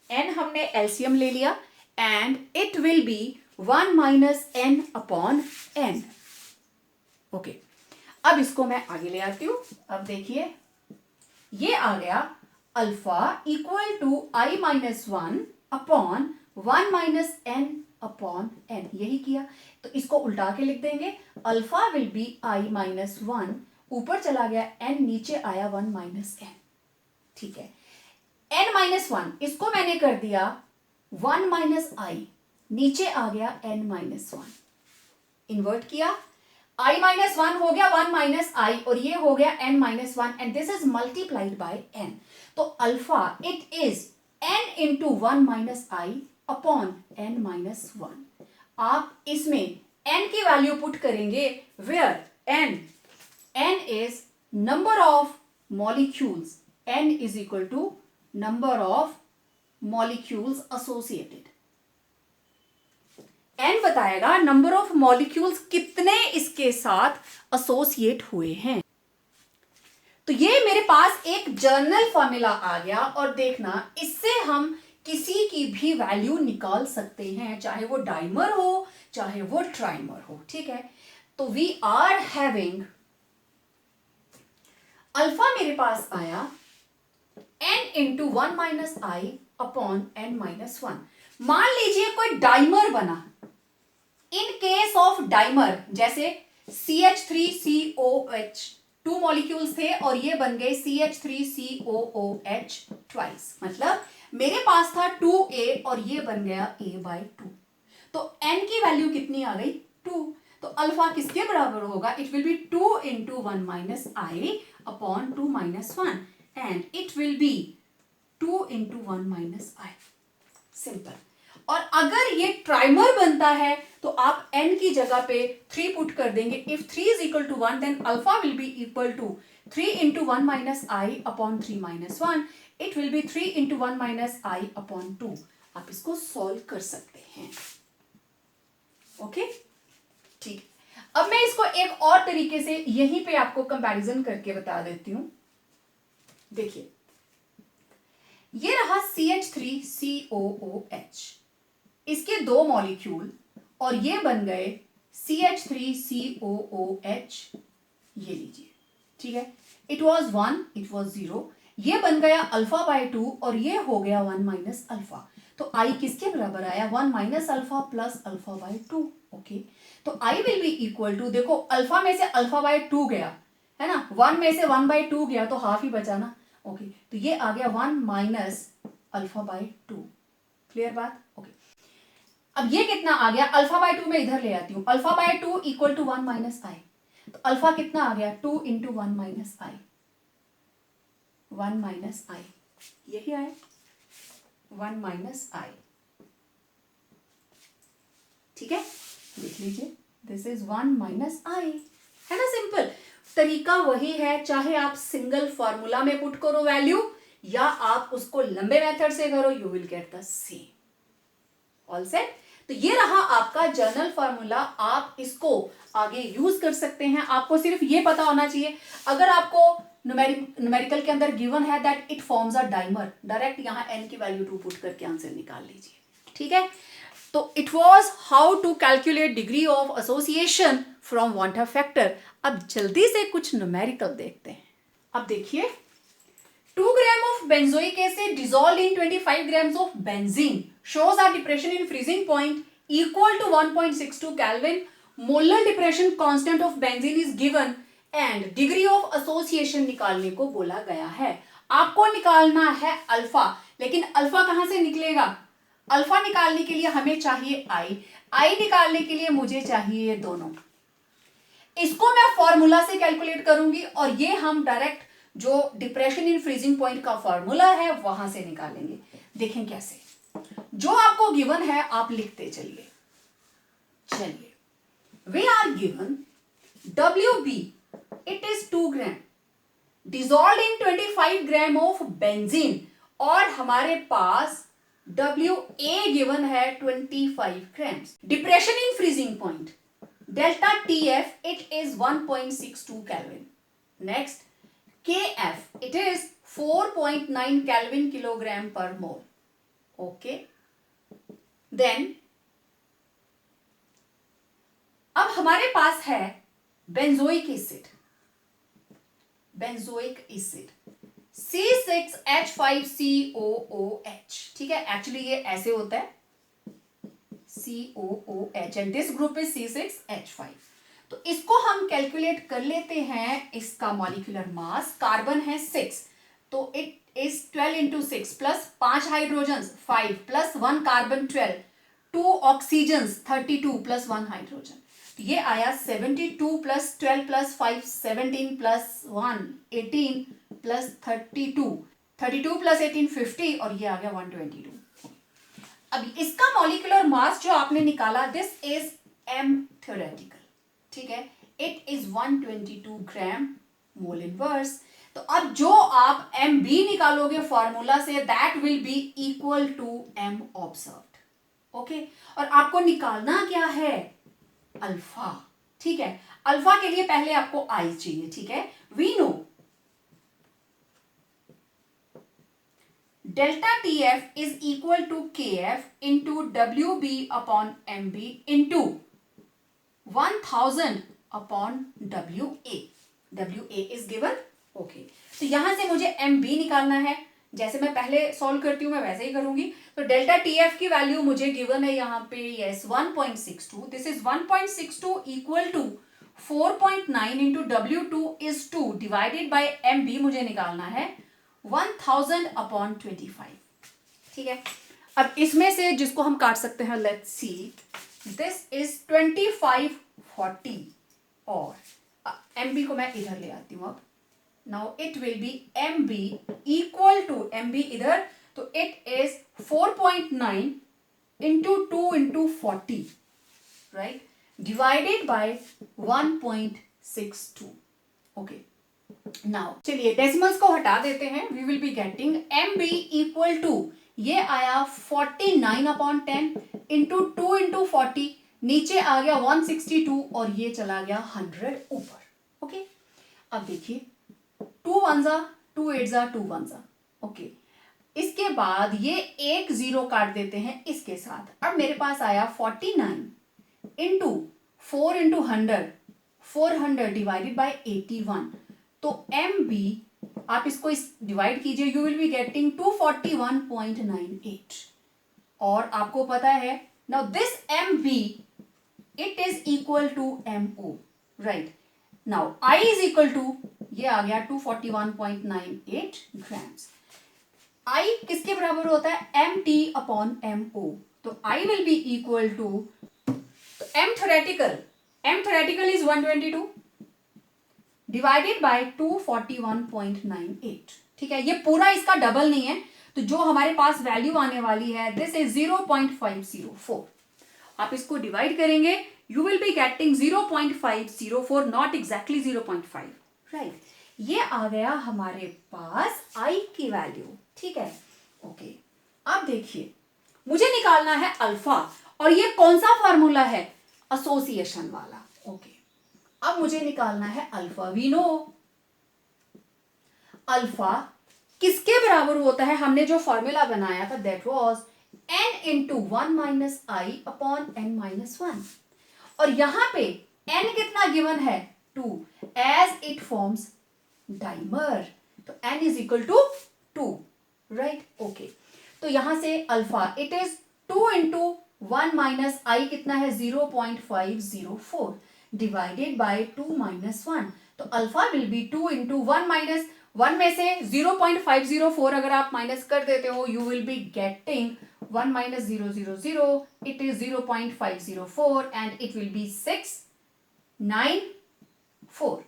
N हमने एलसीएम ले लिया and it will be 1 minus N upon N। Okay, अब इसको मैं आगे ले आती हूं। अब देखिए, ये आ गया alpha equal to I-1 upon 1 minus N upon N, यही किया। तो इसको उल्टा के लिख देंगे, अल्फा विल बी I-1, ऊपर चला गया N, नीचे आया 1 माइनस N। ठीक है, N-1 इसको मैंने कर दिया 1 माइनस I, नीचे आ गया N-1, इन्वर्ट किया, I-1 हो गया 1 माइनस I और ये हो गया N-1 and this is multiplied by N। तो alpha it is N into 1 minus I upon N-1। आप इसमें N की वैल्यू पुट करेंगे where N is number of molecules, N is equal to number of molecules associated. N बताएगा number of molecules कितने इसके साथ associate हुए हैं। तो ये मेरे पास एक जर्नल फॉर्मूला आ गया और देखना, इससे हम किसी की भी वैल्यू निकाल सकते हैं, चाहे वो डाइमर हो चाहे वो ट्राइमर हो। ठीक है, तो वी आर हैविंग अल्फा मेरे पास आया n into 1 minus I upon n minus 1। मान लीजिए कोई डाइमर बना, इन केस ऑफ डाइमर जैसे CH3COOH 2 मॉलिक्यूल्स थे और ये बन गए CH3COOH ट्वाइस, मतलब मेरे पास था 2A और ये बन गया A/2। तो n की वैल्यू कितनी आ गई? 2। तो अल्फा किसके बराबर होगा? It will be 2 into 1 minus I upon 2 minus 1 and it will be 2 into 1 minus I. Simple. और अगर ये ट्राइमर बनता है तो आप n की जगह पे 3 पुट कर देंगे। If 3 is equal to 1 then alpha will be equal to 3 into 1 minus I upon 3 minus 1। It will be 3 into 1 minus I upon 2। आप इसको सॉल्व कर सकते हैं। ओके, ठीक। अब मैं इसको एक और तरीके से यहीं पे आपको कंपैरिजन करके बता देती हूं। देखिए, ये रहा CH3COOH, इसके 2 मॉलिक्यूल और ये बन गए CH3COOH। ये लीजिए, ठीक है। इट वॉज 1, इट वॉज 0, ये बन गया अल्फा/2 और ये हो गया 1 माइनस अल्फा। तो आई किसके बराबर आया? 1 minus alpha plus alpha by two. Okay, तो I will be equal to, देखो अल्फा में से अल्फा/2 गया है ना, 1 में से 1/2 गया तो हाफ ही बचा ना। ओके, तो ये आ गया 1 माइनस अल्फा/2। क्लियर बात? ओके, अब ये कितना आ गया? अल्फा/2 में इधर ले आती हूं। अल्फा/2 इक्वल टू 1 माइनस आई, तो अल्फा कितना आ गया? 2 इंटू 1 माइनस आई, 1 माइनस आई, यही आया 1 माइनस आई। ठीक है, देख लीजिए, दिस इज 1 माइनस आई, है ना। सिंपल तरीका वही है, चाहे आप सिंगल फॉर्मूला में पुट करो वैल्यू या आप उसको लंबे मेथड से करो, you will get the same. All set. तो ये रहा आपका जर्नल फॉर्मूला, आप इसको आगे यूज कर सकते हैं। आपको सिर्फ ये पता होना चाहिए, अगर आपको न्यूमेरिकल के अंदर गिवन है that it forms a dimer, direct यहां n की वैल्यू 2 पुट करके आंसर निकाल लीजिए। ठीक है, तो it was how to calculate degree of association from van't factor. अब जल्दी से कुछ न्यूमेरिकल देखते हैं। अब देखिए, 2 ग्राम of benzoic acid dissolved in 25 grams of benzene shows a depression in freezing point equal to 1.62 Kelvin. Molar depression constant of benzene is given and degree of association निकालने को बोला गया है। आपको निकालना है अल्फा, लेकिन अल्फा कहां से निकलेगा? अल्फा निकालने के लिए हमें चाहिए आई, आई निकालने के लिए मुझे चाहिए ये दोनों। इसको मैं फॉर्मूला से कैलकुलेट करूंगी और ये हम डायरेक्ट जो डिप्रेशन इन फ्रीजिंग पॉइंट का फॉर्मूला है वहां से निकालेंगे। देखें कैसे, जो आपको गिवन है आप लिखते चलिए। चलिए, we are given WB, it is 2 gram dissolved in 25 gram of benzene, और हमारे पास WA गिवन है 25 grams. Depression in freezing point delta TF, it is 1.62 kelvin. Next KF, it is 4.9 Kelvin kilogram per mole. Okay. Then अब हमारे पास है benzoic acid, benzoic acid C6H5COOH। ठीक है, actually ये ऐसे होता है COOH and this group is C6H5। तो इसको हम कैलकुलेट कर लेते हैं। इसका मॉलिक्यूलर मास, कार्बन है 6, तो it is 12 into 6 plus 5 hydrogen 5 plus 1 carbon 12, 2 oxygen 32 plus 1 hydrogen. तो ये आया 72 plus 12 plus 5 17 plus 1 18 plus 32 32 plus 18 50 और ये आ गया 122। अब इसका मॉलिक्यूलर मास जो आपने निकाला, दिस इज M थ्योरेटिकल। ठीक है, it is 122 gram mole inverse. तो अब जो आप MB निकालोगे फॉर्मूला से, that will be equal to M observed. Okay, और आपको निकालना क्या है? अल्फा। ठीक है, अल्फा के लिए पहले आपको आई चाहिए। ठीक है, we know delta TF is equal to KF into WB upon MB into 1000 upon WA. WA is given okay, तो यहां से मुझे एम बी निकालना है। जैसे मैं पहले सॉल्व करती हूँ मैं वैसे ही करूंगी। तो डेल्टा टी एफ की वैल्यू मुझे गिवन है यहाँ पे, yes 1.62। This is 1.62 equal to 4.9 into W2 is 2 divided by M B मुझे निकालना है 1000 अपॉन 25। ठीक है, अब इसमें से जिसको हम काट सकते हैं, लेट्स सी, दिस इज 2540 और एम बी को मैं इधर ले आती हूँ। अब now it will be MB equal to MB इधर, तो it is 4.9 into 2 into 40 right divided by 1.62. okay, now चलिए डेसिमल्स को हटा देते हैं। we will be getting MB equal to, ये आया 49 अपॉन 10 इंटू 2 इंटू 40, नीचे आ गया 162 और ये चला गया 100 ऊपर। ओके, अब देखिए 2 1 जा 2 8 जा 2 1 जा। ओके, इसके बाद ये एक जीरो काट देते हैं इसके साथ। अब मेरे पास आया 49 इंटू 4 इंटू 100, 400 डिवाइडेड बाई 81। तो एम बी आप इसको इस डिवाइड कीजिए, यू विल बी गेटिंग 241.98। और आपको पता है now this M B it is equal to M O, right. Now I is equal to, ये आ गया 241.98 ग्राम्स। आई किसके बराबर होता है, M T upon M O. तो I will be equal to, तो M theoretical is 122 divided by 241.98। ठीक है, ये पूरा इसका डबल नहीं है, तो जो हमारे पास वैल्यू आने वाली है दिस इज 0.504। आप इसको डिवाइड करेंगे, you will be getting 0.504, not exactly 0.5, right. ये आ गया हमारे पास आई की वैल्यू। ठीक है, ओके, अब देखिए मुझे निकालना है अल्फा, और ये कौन सा फॉर्मूला है, एसोसिएशन वाला। ओके, अब मुझे निकालना है अल्फा। वी नो अल्फा किसके बराबर होता है, हमने जो फॉर्मूला बनाया था that was n into 1 minus I upon n minus 1। और यहां पे n कितना गिवन है, 2, एज इट फॉर्म्स डाइमर, तो n is equal to 2, right. Okay, तो यहां से alpha it is 2 into 1 minus I कितना है 0.504 डिवाइडेड बाय 2 माइनस 1। तो alpha will be 2 into 1 minus 1 में से 0.504 अगर आप माइनस कर देते हो, you will be getting 1 minus 000, it is 0.504 and it will B 694।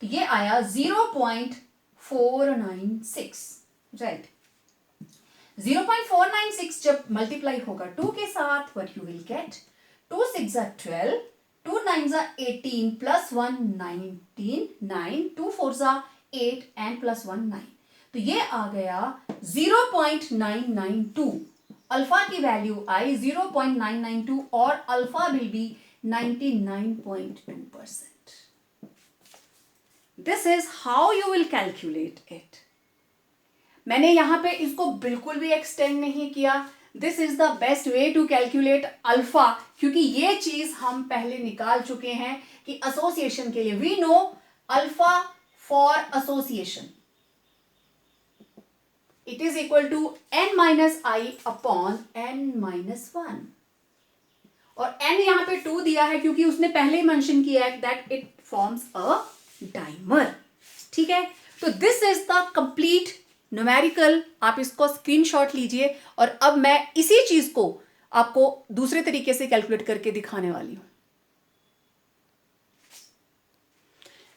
तो ये आया 0.496, राइट। 0.496 जब मल्टीप्लाई होगा 2 के साथ, what you will gate, 2 6 12, 2 9 18 plus 1 19, 9, 2 4 8 and plus 1 9। तो ये आ गया 0.992। अल्फा की वैल्यू आई 0.992 और alpha will be 99.2%। This is how you will calculate it. मैंने यहां पे इसको बिल्कुल भी एक्सटेंड नहीं किया। This is the best way to calculate alpha, क्योंकि ये चीज हम पहले निकाल चुके हैं कि एसोसिएशन के लिए we know alpha for association it is equal to n minus I upon n minus 1। और n यहां पे 2 दिया है क्योंकि उसने पहले ही मेंशन किया है that it forms a dimer. ठीक है, तो this is the complete numerical. आप इसको स्क्रीनशॉट लीजिए और अब मैं इसी चीज को आपको दूसरे तरीके से कैलकुलेट करके दिखाने वाली हूं,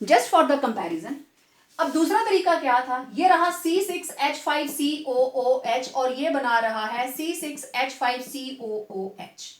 जस्ट फॉर द कंपैरिजन। अब दूसरा तरीका क्या था, ये रहा C6H5COOH और ये बना रहा है C6H5COOH।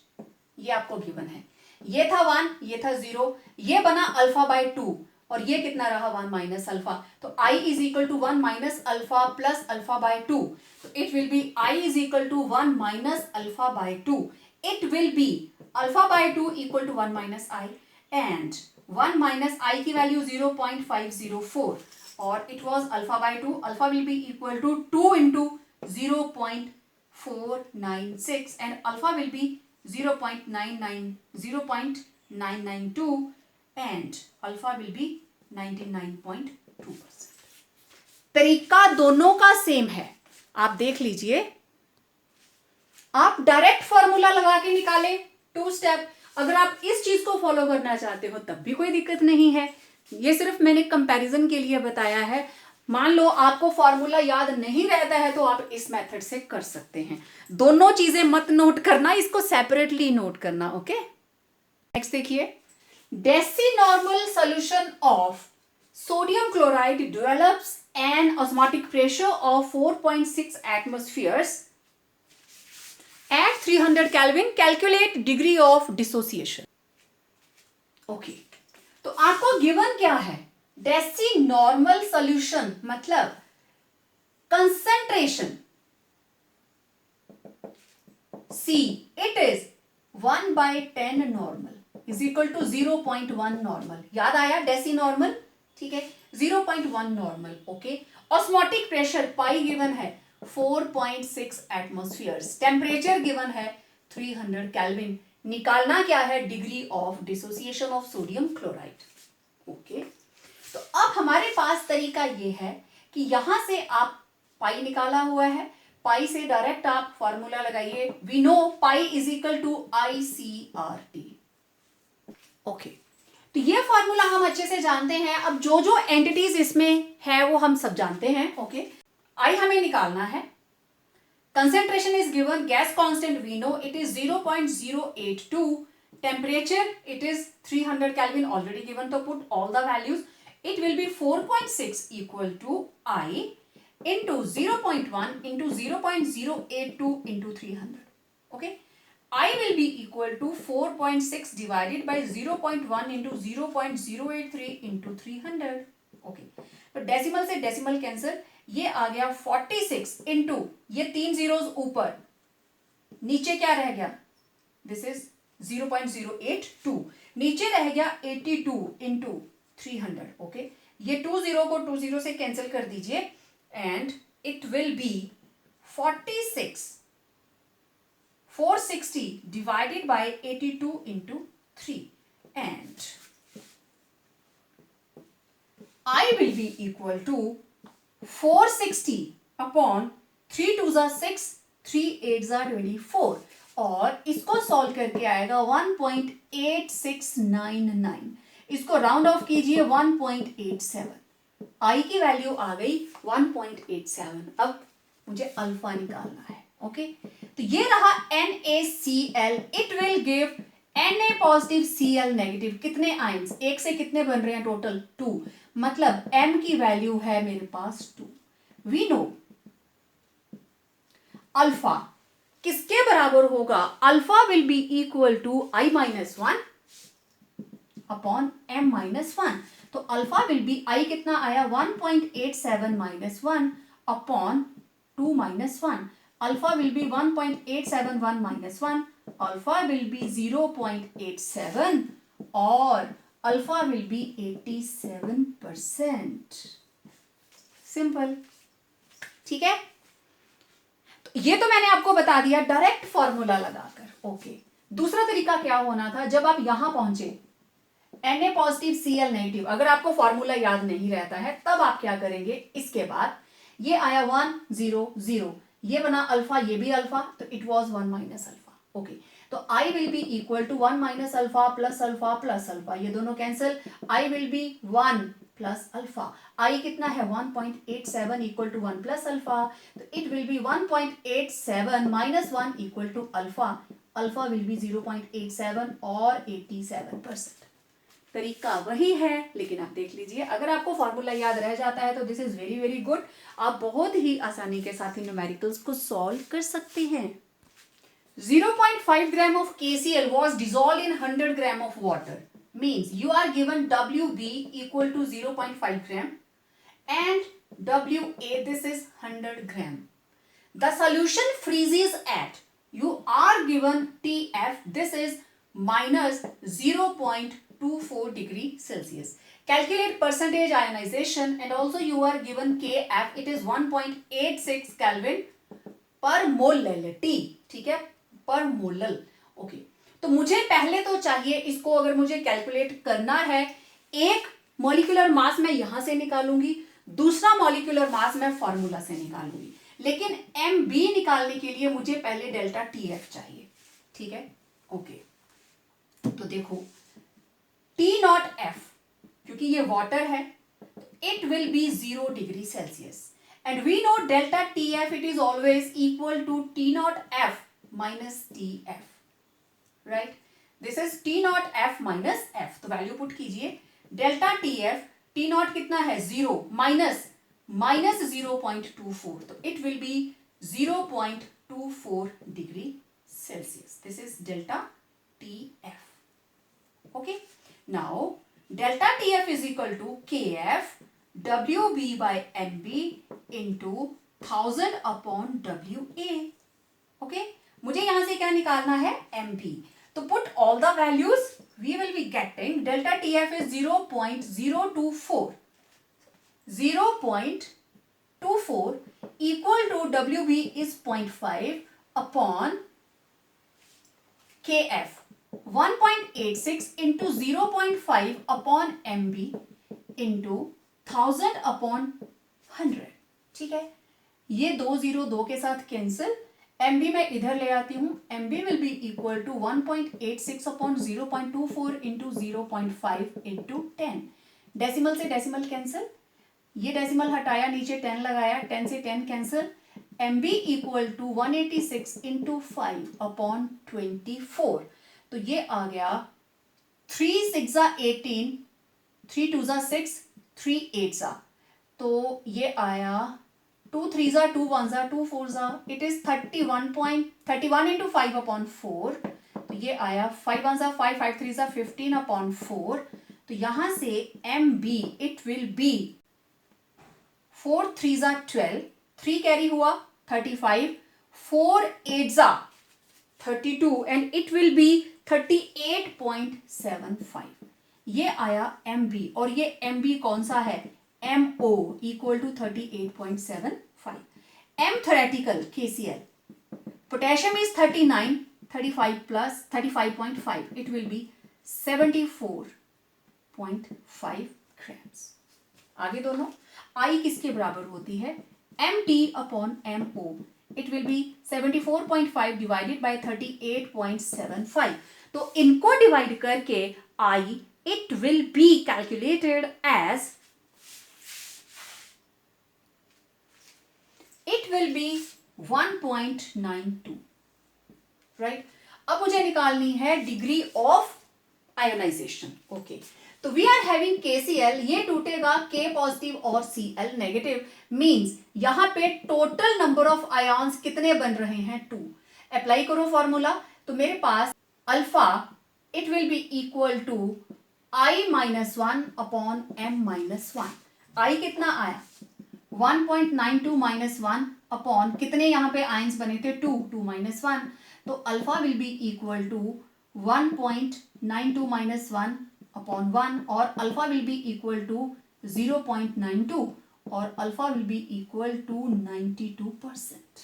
ये आपको गिवन है, ये था 1, ये था 0, ये बना अल्फा बाय 2 और ये कितना रहा 1 माइनस अल्फा। तो I is equal to 1 minus alpha plus alpha by 2। तो it will be I is equal to 1 minus alpha by 2। It will be alpha by 2 equal to 1 minus I and 1 minus I की value 0.504 और it was alpha by 2। Alpha will be equal to 2 into 0.496 and alpha will be 0.992 and alpha will be 99.2%. तरीका दोनों का same है, आप देख लीजिए। आप डायरेक्ट फॉर्मूला लगा के निकालें 2 स्टेप, अगर आप इस चीज को फॉलो करना चाहते हो तब भी कोई दिक्कत नहीं है। ये सिर्फ मैंने कंपैरिजन के लिए बताया है। मान लो आपको फॉर्मूला याद नहीं रहता है तो आप इस मेथड से कर सकते हैं। दोनों चीजें मत नोट करना, इसको सेपरेटली नोट करना। ओके, नेक्स्ट देखिए, decinormal solution of sodium chloride develops an osmotic pressure of 4.6 atmospheres at 300 Kelvin. Calculate degree of dissociation. Okay, तो आपको गिवन क्या है? डेसिनॉर्मल सॉल्यूशन मतलब concentration C, it is 1/10 normal is equal to 0.1 normal. याद आया decinormal, ठीक है, 0.1 normal. Okay, osmotic pressure pi given है 4.6 एटमॉस्फेयर्स, टेम्परेचर गिवन है 300 केल्विन। निकालना क्या है? Degree of dissociation of sodium chloride. Okay, तो अब हमारे पास तरीका ये है कि यहां से आप पाई निकाला हुआ है, पाई से डायरेक्ट आप फॉर्मूला लगाइए। We know pi is equal to ICRT। Okay, तो ये फॉर्मूला हम अच्छे से जानते हैं। अब जो जो एंटिटीज इसमें है वो हम सब जानते हैं। ओके, आई हमें निकालना है। Concentration is given, gas constant we know it is 0.082, temperature it is 300 kelvin already given, तो put all the values. It will be 4.6 equal to I into 0.1 into 0.082 into 300. Okay, I will be equal to 4.6 divided by 0.1 into 0.083 into 300. Okay, तो decimal से decimal cancel, ये आ गया 46 into ये 3 zeros ऊपर, नीचे क्या रह गया? दिस इज 0.082, नीचे रह गया 82 इंटू 300। ओके, ये 2 जीरो को 2 जीरो से कैंसिल कर दीजिए and it will be 460 divided by 82 into 3 and I will be equal to 460 upon 3 2s are 6, 3 8s are 24 और इसको सॉल्व करके आएगा 1.8699। इसको राउंड ऑफ कीजिए 1.87, आई की वैल्यू आ गई 1.87। अब मुझे अल्फा निकालना है। ओके, तो ये रहा NaCl, it will give Na positive Cl negative. कितने आयंस? एक से कितने बन रहे हैं टोटल? 2, मतलब M की वैल्यू है मेरे पास 2। वी नो अल्फा किसके बराबर होगा? Alpha will be equal to I-1 upon M-1। तो अल्फा विल बी, आई कितना आया? 1.87 minus 1 upon 2 minus 1। Alpha will be 1.871 minus 1, alpha will be 0.87 और अल्फा विल बी 87%। सिंपल, ठीक है। तो ये तो मैंने आपको बता दिया डायरेक्ट फॉर्मूला लगाकर। ओके, दूसरा तरीका क्या होना था? जब आप यहां पहुंचे Na पॉजिटिव Cl नेगेटिव, अगर आपको फॉर्मूला याद नहीं रहता है तब आप क्या करेंगे? इसके बाद ये आया 1 0 0, ये बना अल्फा, ये भी अल्फा, तो it was 1 minus alpha. Okay, तो I will be equal to 1 minus alpha plus alpha plus alpha, ये दोनों cancel. I will be 1 plus alpha, I कितना है? 1.87 इक्वल टू 1 प्लस अल्फा, तो it will be 1.87 minus 1 equal to alpha, alpha will be 0.87 और 87%। तरीका वही है, लेकिन आप देख लीजिए, अगर आपको फॉर्मूला याद रह जाता है तो this is very very good. आप बहुत ही आसानी के साथ ही न्यूमेरिकल्स को सॉल्व कर सकते हैं। 0.5 gram of KCl was dissolved in 100 gram of water, means you are given WB equal to 0.5 gram and WA, this is 100 gram. The solution freezes at, you are given TF, this is minus 0.24 degree Celsius. Calculate percentage ionization and also you are given KF, it is 1.86 Kelvin per molality, ठीक है, पर molal. Okay, तो मुझे पहले तो चाहिए इसको, अगर मुझे कैलकुलेट करना है, एक मॉलिक्यूलर मास मैं यहां से निकालूंगी, दूसरा मॉलिक्यूलर मास मैं फॉर्मूला से निकालूंगी, लेकिन एम बी निकालने के लिए मुझे पहले डेल्टा टी एफ चाहिए, ठीक है। ओके, तो देखो टी नॉट एफ, क्योंकि ये वाटर है, it will be 0 degree Celsius, and we know delta T F it is always equal to T not F minus T F, right. This is T not F minus F, तो value put कीजिए, delta T F, T not कितना है 0 minus 0.24, तो it will be 0.24 degree Celsius. This is delta T F, okay. Now delta TF is equal to KF WB by MB into 1000 upon WA, okay. मुझे यहां से क्या निकालना है, MB, तो put all the values, we will be getting delta TF is 0.024, 0.24 equal to WB is 0.5 upon KF 1.86 into 0.5 upon MB into 1000 upon 100, ठीक है। ये 2 के साथ कैंसिल, MB मैं इधर ले आती हूँ, MB will be equal to 1.86 upon 0.24 into 0.5 into 10, decimal से डेसिमल कैंसिल, ये डेसिमल हटाया, नीचे 10 लगाया, 10 से 10 cancel, MB equal to 186 into 5 upon 24, तो ये आ गया 3 6 18, 3 2 6, 3 8, तो ये आया 2 3 2 1 2 4, इट इज 31 इंटू 5 अपॉन 4, तो ये आया 5 1 5 5 3 15 अपॉन 4, तो यहां से MB it will B 4 3 12, 3 carry हुआ 35, 4 8 32, एंड इट विल बी 38.75, ये आया MB, और ये MB कौन सा है, MO equal to 38.75। M theoretical KCl, potassium is 39, 35 plus 35.5, it will be 74.5 grams. आगे दोनों, I किसके बराबर होती है, MT अपॉन MO, it will be 74.5 divided by 38.75, तो इनको डिवाइड करके I it will be calculated as, it will be 1.92, right। अब मुझे निकालनी है डिग्री ऑफ आयोनाइजेशन, ओके। तो वी आर हैविंग KCl, ये टूटेगा K पॉजिटिव और Cl नेगेटिव, मींस यहां पे टोटल नंबर ऑफ आयॉन्स कितने बन रहे हैं, 2। अप्लाई करो फॉर्मूला, तो मेरे पास alpha it will be equal to I minus 1 upon M minus 1, I कितना आया 1.92 माइनस 1 अपॉन कितने यहां पे आयंस बने थे 2, 2 माइनस 1, तो alpha will be equal to 1.92 minus 1 upon 1, और alpha will be equal to 0.92, और alpha will be equal to 92%,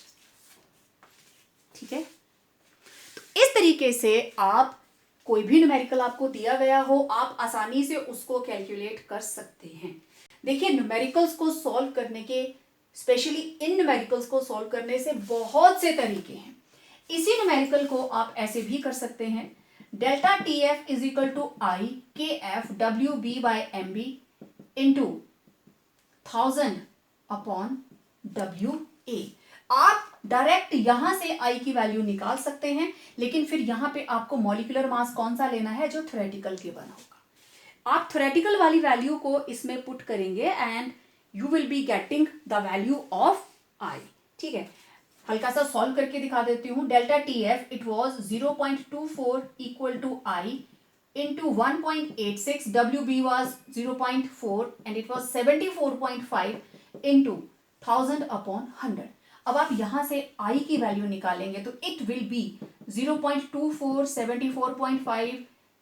ठीक है। तो इस तरीके से आप कोई भी न्यूमेरिकल आपको दिया गया हो, आप आसानी से उसको कैलकुलेट कर सकते हैं। देखिए, न्यूमेरिकल्स को सॉल्व करने के, स्पेशली इन न्यूमेरिकल्स को सॉल्व करने से बहुत से तरीके हैं। इसी न्यूमेरिकल को आप ऐसे भी कर सकते हैं, delta T F is equal to I K F W B by M B into 1000 upon W A. आप डायरेक्ट यहां से आई की वैल्यू निकाल सकते हैं, लेकिन फिर यहां पे आपको मॉलिक्यूलर मास कौन सा लेना है, जो थ्योरेटिकल के बना होगा। आप थ्योरेटिकल वाली वैल्यू को इसमें पुट करेंगे and you will be getting the value of I, ठीक है। हल्का सा सॉल्व करके दिखा देती हूँ। Delta T F it was 0.24 equal to I into 1.86, WB was 0.4 and it was 74.5 into 1000 upon 100। अब आप यहां से I की वैल्यू निकालेंगे तो it will be 0.24, 74.5,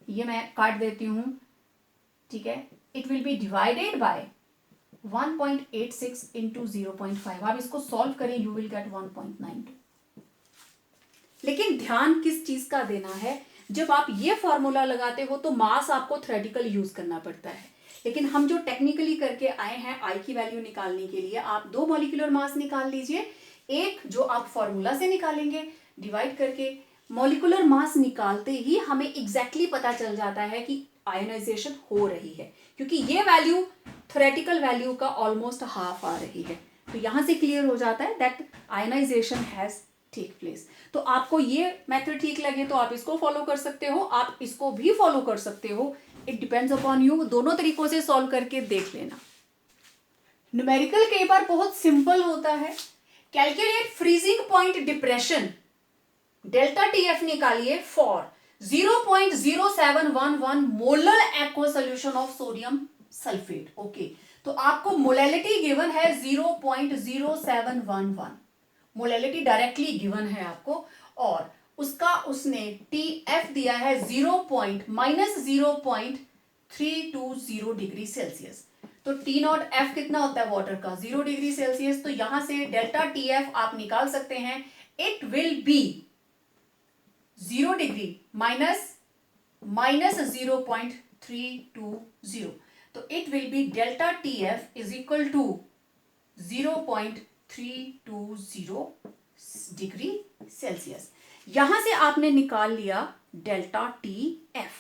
ये मैं काट देती हूं, ठीक है। It will be divided by 1.86 into 0.5। आप इसको सॉल्व करें, you will get 1.92। लेकिन ध्यान किस चीज का देना है, जब आप ये फॉर्मूला लगाते हो तो मास आपको थ्योरेटिकल यूज करना पड़ता है, लेकिन हम जो टेक्निकली करके आए हैं आई की वैल्यू निकालने के लिए, आप 2 मॉलिक्यूलर मास निकाल लीजिए, एक जो आप फॉर्मूला से निकालेंगे डिवाइड करके। मॉलिक्यूलर मास निकालते ही हमें एग्जैक्टली पता चल जाता है कि आयोनाइजेशन हो रही है, क्योंकि ये वैल्यू थ्योरेटिकल वैल्यू का ऑलमोस्ट हाफ आ रही है। तो यहां से क्लियर हो जाता है that ionisation has take place. तो आपको ये मेथड ठीक लगे तो आप इसको फॉलो कर सकते हो, आप इसको भी फॉलो कर सकते हो, इट डिपेंड्स अपॉन यू। दोनों तरीकों से सॉल्व करके देख लेना। न्यूमेरिकल कई बार बहुत सिंपल होता है। Calculate freezing point depression, delta TF निकालिए for 0.0711 molar aqua solution of sodium sulphate. Okay, तो आपको मोलैलिटी गिवन है 0.0711, मोलैलिटी डायरेक्टली गिवन है आपको, और उसका उसने टीएफ दिया है -0.320 डिग्री सेल्सियस। तो टी नॉट एफ कितना होता है वाटर का, 0 डिग्री सेल्सियस। तो यहां से डेल्टा टीएफ आप निकाल सकते हैं, it will be 0 degree minus 0.320। तो it will be delta TF is equal to 0.320 degree Celsius. यहां से आपने निकाल लिया डेल्टा टीएफ।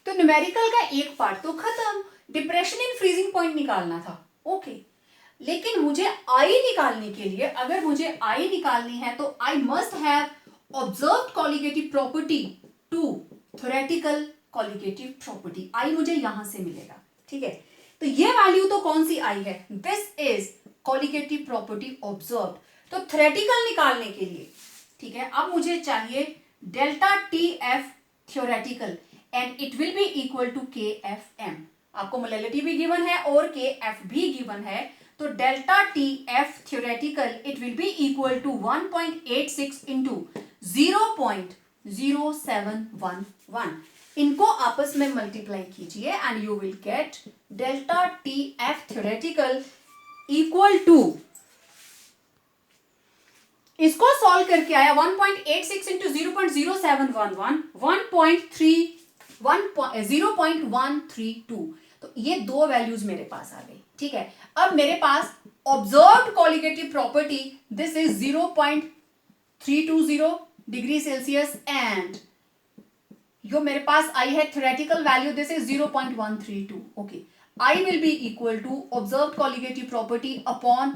तो न्यूमेरिकल का एक पार्ट तो खत्म, डिप्रेशन इन फ्रीजिंग पॉइंट निकालना था। ओके, लेकिन मुझे आई निकालने के लिए, अगर मुझे आई निकालनी है तो I must have observed colligative property to theoretical colligative property. I मुझे यहां से मिलेगा, ठीक है। तो ये वैल्यू तो कौन सी आई है, this is colligative property observed. तो थ्योरेटिकल निकालने के लिए, ठीक है, अब मुझे चाहिए delta T F theoretical and it will be equal to K F M. आपको मोलैलिटी भी गिवन है और के एफ भी गिवन है। तो delta T F theoretical it will be equal to 1.86 into 0.0711। इनको आपस में मल्टीप्लाई कीजिए and you will get delta T F theoretical equal to, इसको सॉल्व करके आया 1.86 इंटू 0.0711 0.132। तो ये दो वैल्यूज मेरे पास आ गई, ठीक है। अब मेरे पास observed colligative property this is 0.320 degree Celsius and जो मेरे पास आई है theoretical value this is 0.132। Okay, I will be equal to observed colligative property upon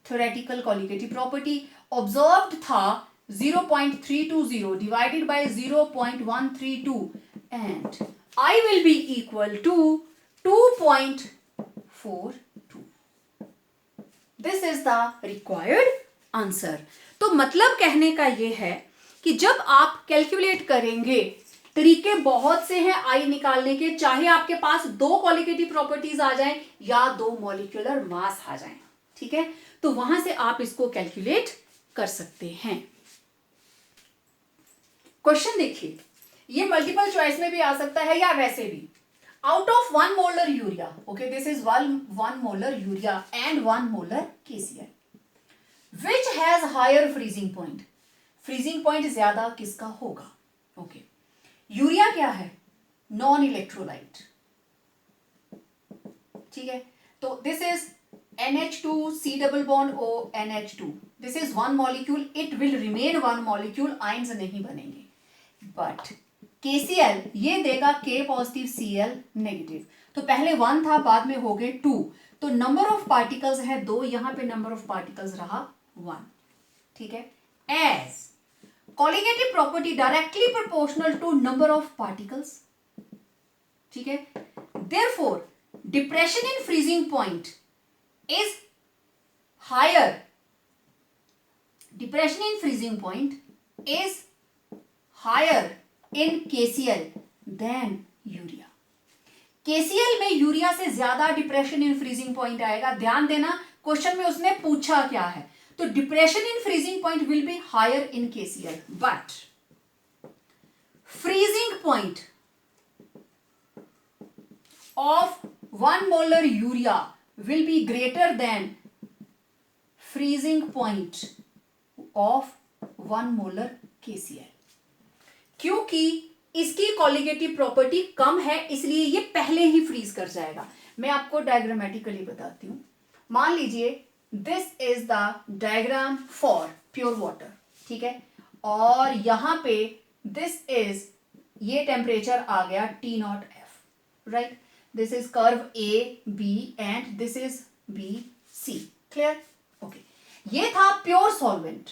theoretical colligative property. Observed था 0.320 divided by 0.132 and I will be equal to 2.42। This is the required answer. तो मतलब कहने का यह है कि जब आप कैलकुलेट करेंगे, तरीके बहुत से हैं आई निकालने के, चाहे आपके पास दो क्वालिटेटिव प्रॉपर्टीज आ जाएं या दो मॉलिक्यूलर मास आ जाएं, ठीक है। तो वहां से आप इसको कैलकुलेट कर सकते हैं। क्वेश्चन देखिए, ये मल्टीपल चॉइस में भी आ सकता है या वैसे भी। Out of 1 molar urea, okay this is 1 molar urea and 1 molar KCl, which has higher freezing point. Freezing point ज्यादा किसका होगा, ओके। यूरिया क्या है, नॉन इलेक्ट्रोलाइट, ठीक है। तो this is NH2 C double bond O NH2, this is 1 molecule, it will remain 1 molecule, ions नहीं बनेंगे। बट KCl ये देगा K पॉजिटिव Cl नेगेटिव। तो पहले 1 था, बाद में हो गए 2, तो नंबर ऑफ पार्टिकल्स है 2, यहां पे नंबर ऑफ पार्टिकल्स रहा 1, ठीक है। As colligative property directly proportional to number of particles, ठीक है। Therefore, depression in freezing point is higher. Depression in freezing point is higher in KCl than urea. KCl में urea से ज्यादा depression in freezing point आएगा। ध्यान देना, question में उसने पूछा क्या है, तो depression in freezing point will be higher in KCl, but freezing point of 1 molar urea will be greater than freezing point of 1 molar KCl, क्योंकि इसकी कॉलिगेटिव प्रॉपर्टी कम है, इसलिए ये पहले ही फ्रीज कर जाएगा। मैं आपको डायग्रामेटिकली बताती हूँ। मान लीजिए this is the diagram for pure water, ठीक है, और यहां पे दिस इज, ये टेम्परेचर आ गया T not F, right. This is curve A B and this is B C, clear, okay. ये था प्योर सॉल्वेंट,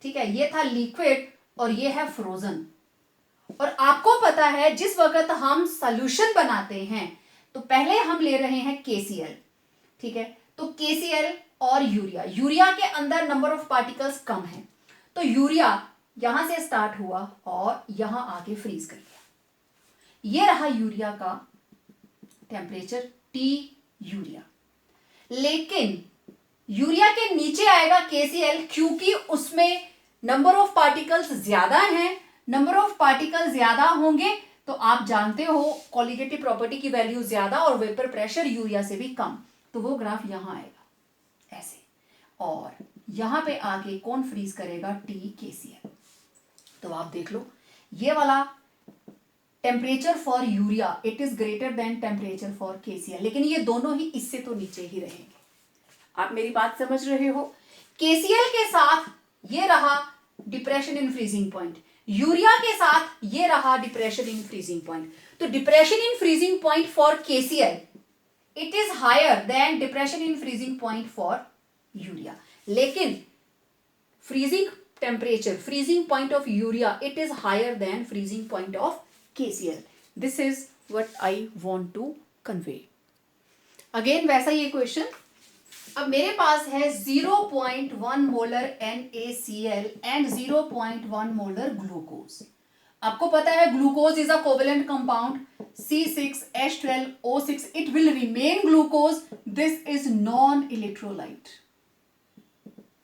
ठीक है, ये था लिक्विड और ये है फ्रोजन। और आपको पता है जिस वक्त हम सॉल्यूशन बनाते हैं तो पहले हम ले रहे हैं KCl, ठीक है, तो KCl और यूरिया के अंदर नंबर ऑफ पार्टिकल्स कम है, तो यूरिया यहां से स्टार्ट हुआ और यहां आके फ्रीज कर गया। ये रहा यूरिया का टेम्परेचर T यूरिया, लेकिन यूरिया के नीचे आएगा KCl क्योंकि उसमें नंबर ऑफ पार्टिकल्स ज्यादा हैं। नंबर ऑफ पार्टिकल ज्यादा होंगे तो आप जानते हो कोलिगेटिव प्रॉपर्टी की वैल्यू ज्यादा और वेपर प्रेशर यूरिया से भी कम, तो वो ग्राफ यहां आएगा ऐसे, और यहां पे आके कौन फ्रीज करेगा, TKCl। तो आप देख लो ये वाला temperature for urea it is greater then temperature for KCl, लेकिन ये दोनों ही इससे तो नीचे ही रहेंगे। आप मेरी बात समझ रहे हो। KCl के साथ ये रहा depression in freezing point, urea के साथ ये रहा डिप्रेशन इन फ्रीजिंग पॉइंट। तो depression in freezing point for KCl it is higher than depression in freezing point for urea, लेकिन freezing temperature, freezing point of urea it is higher than freezing point of KCl। This is what I want to convey. Again वैसा ये question, अब मेरे पास है 0.1 molar NaCl and 0.1 molar glucose. आपको पता है glucose is a covalent compound C6H12O6, it will remain glucose, this is non electrolyte,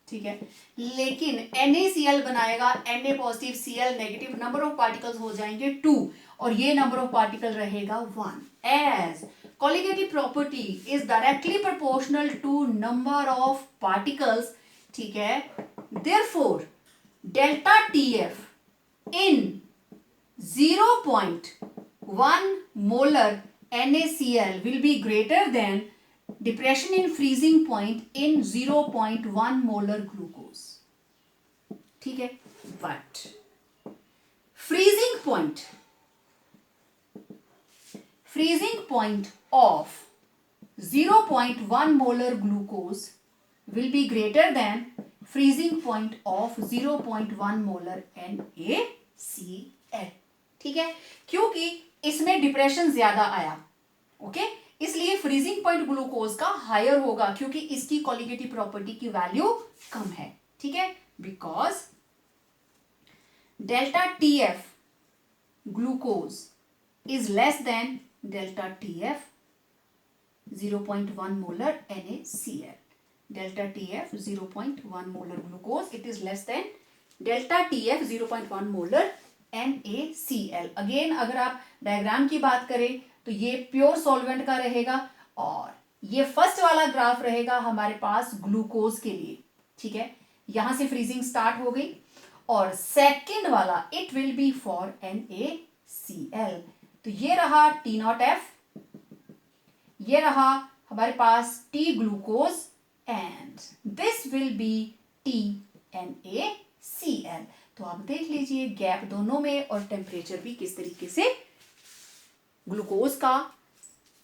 ठीक है, लेकिन NaCl बनाएगा Na positive Cl negative, number of particles हो जाएंगे 2 और ये नंबर ऑफ पार्टिकल रहेगा 1, as colligative property is directly proportional to number of particles, ठीक है, therefore delta TF in 0.1 molar NaCl will be greater than depression in freezing point in 0.1 molar glucose, ठीक है, but freezing point of 0.1 molar glucose will be greater than freezing point of 0.1 molar NaCl, ठीक है, क्योंकि इसमें depression ज्यादा आया, okay, इसलिए freezing point glucose का हायर होगा क्योंकि इसकी कोलिगेटिव प्रॉपर्टी की वैल्यू कम है, ठीक है, because delta TF glucose is less then delta TF 0.1 molar NaCl. Delta TF 0.1 molar glucose it is less than delta TF 0.1 molar NaCl. Again अगर आप डायग्राम की बात करें तो ये प्योर सॉल्वेंट का रहेगा और ये फर्स्ट वाला ग्राफ रहेगा हमारे पास ग्लूकोज के लिए, ठीक है, यहां से फ्रीजिंग स्टार्ट हो गई, और सेकेंड वाला it will B for NaCl। तो ये रहा T नॉट F, ये रहा हमारे पास T glucose and this will be TNaCl। तो आप देख लीजिए गैप दोनों में और टेम्परेचर भी किस तरीके से, ग्लूकोज का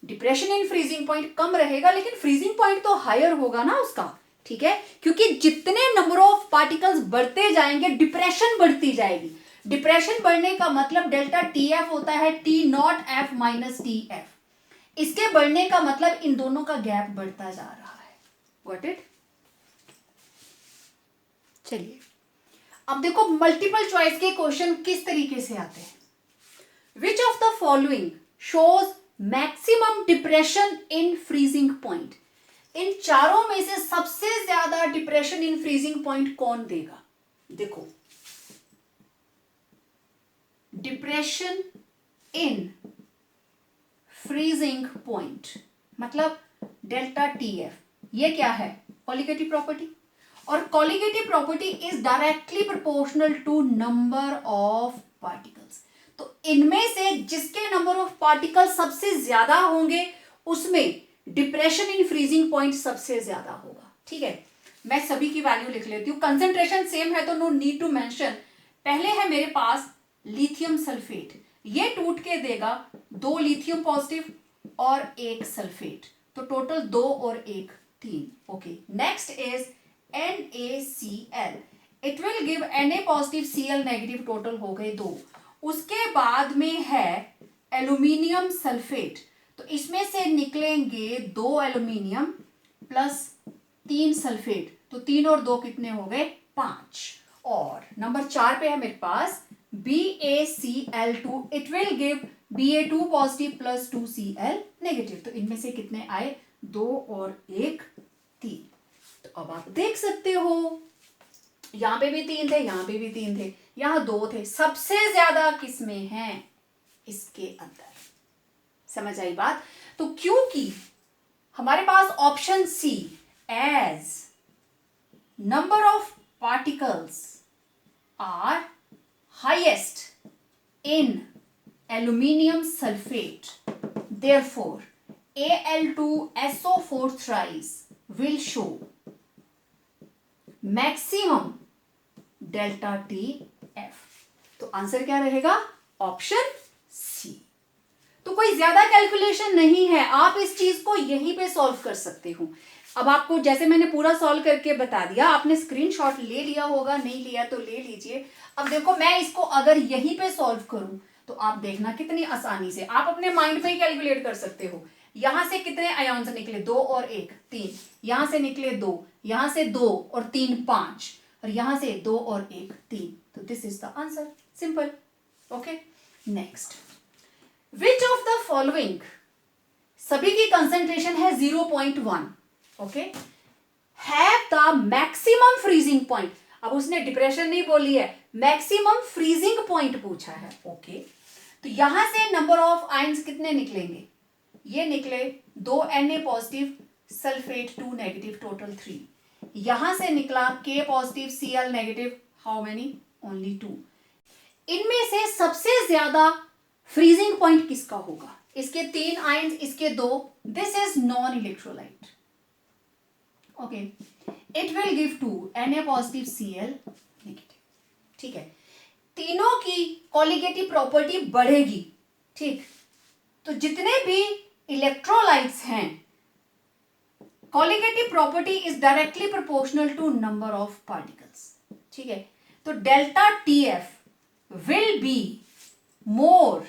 डिप्रेशन इन फ्रीजिंग पॉइंट कम रहेगा लेकिन फ्रीजिंग पॉइंट तो हायर होगा ना उसका, ठीक है, क्योंकि जितने नंबर ऑफ पार्टिकल्स बढ़ते जाएंगे डिप्रेशन बढ़ती जाएगी। डिप्रेशन बढ़ने का मतलब डेल्टा TF होता है T not F minus TF, इसके बढ़ने का मतलब इन दोनों का गैप बढ़ता जा रहा है। Got it? चलिए अब देखो मल्टीपल चॉइस के क्वेश्चन किस तरीके से आते हैं। Which of the following shows maximum depression in freezing point? इन चारों में से सबसे ज्यादा डिप्रेशन इन फ्रीजिंग पॉइंट कौन देगा? देखो डिप्रेशन इन फ्रीजिंग पॉइंट मतलब डेल्टा TF, ये क्या है? कोलिगेटिव प्रॉपर्टी, और colligative property is directly proportional to number of particles. तो इनमें से जिसके नंबर ऑफ पार्टिकल सबसे ज्यादा होंगे उसमें डिप्रेशन इन फ्रीजिंग पॉइंट सबसे ज्यादा होगा। ठीक है, मैं सभी की वैल्यू लिख लेती हूँ। कंसेंट्रेशन सेम है तो नो नीड टू मेंशन। पहले है मेरे पास लिथियम सल्फेट, ये टूट के देगा 2 लिथियम पॉजिटिव और 1 सल्फेट, तो टोटल 2 और 1 3। Okay, next is NaCl, it will give Na positive Cl negative, total हो गए 2। उसके बाद में है एल्यूमिनियम सल्फेट, तो इसमें से निकलेंगे 2 एल्यूमिनियम प्लस 3 सल्फेट, तो 3 और 2 कितने हो गए 5। और नंबर 4 पे है मेरे पास BaCl2, it will give Ba2 positive plus 2Cl negative, तो इनमें से कितने आए 2 और 1 3। तो अब आप देख सकते हो यहां पे भी 3 थे, यहां पे भी 3 थे, यहां 2 थे, सबसे ज्यादा किसमें है इसके अंदर। समझ आई बात। तो क्योंकि हमारे पास option C as number of particles are highest in aluminium sulfate, therefore Al2SO4 thrice will show maximum delta TF। तो आंसर क्या रहेगा ऑप्शन सी। तो कोई ज्यादा कैलकुलेशन नहीं है, आप इस चीज को यहीं पे सॉल्व कर सकते हो। अब आपको जैसे मैंने पूरा सॉल्व करके बता दिया, आपने स्क्रीनशॉट ले लिया होगा, नहीं लिया तो ले लीजिए। अब देखो मैं इसको अगर यहीं पे सॉल्व करूं तो आप देखना कितनी आसानी से आप अपने माइंड में ही कैलकुलेट कर सकते हो। यहां से कितने आयॉन्स निकले 2 और 1 3, यहां से निकले 2, यहां से 2 और 3 5, और यहां से 2 और 1 3, तो this is the answer, simple. Okay, next, which of the following, सभी की कंसेंट्रेशन है 0.1, okay, have the maximum freezing point. अब उसने डिप्रेशन नहीं बोली है, मैक्सिमम फ्रीजिंग पॉइंट पूछा है। ओके, तो यहां से नंबर ऑफ आयंस कितने निकलेंगे, ये निकले 2 Na positive sulphate 2 negative, total 3। यहां से निकला K positive Cl negative, how many, only 2। इनमें से सबसे ज्यादा फ्रीजिंग पॉइंट किसका होगा, इसके 3 आयंस, इसके 2, this is non electrolyte. Okay, it will give 2 Na positive Cl negative. ठीक है, तीनों की कॉलिगेटिव प्रॉपर्टी बढ़ेगी। ठीक, तो जितने भी इलेक्ट्रोलाइट्स हैं, colligative property is directly proportional to number of particles. ठीक है, तो delta TF will be more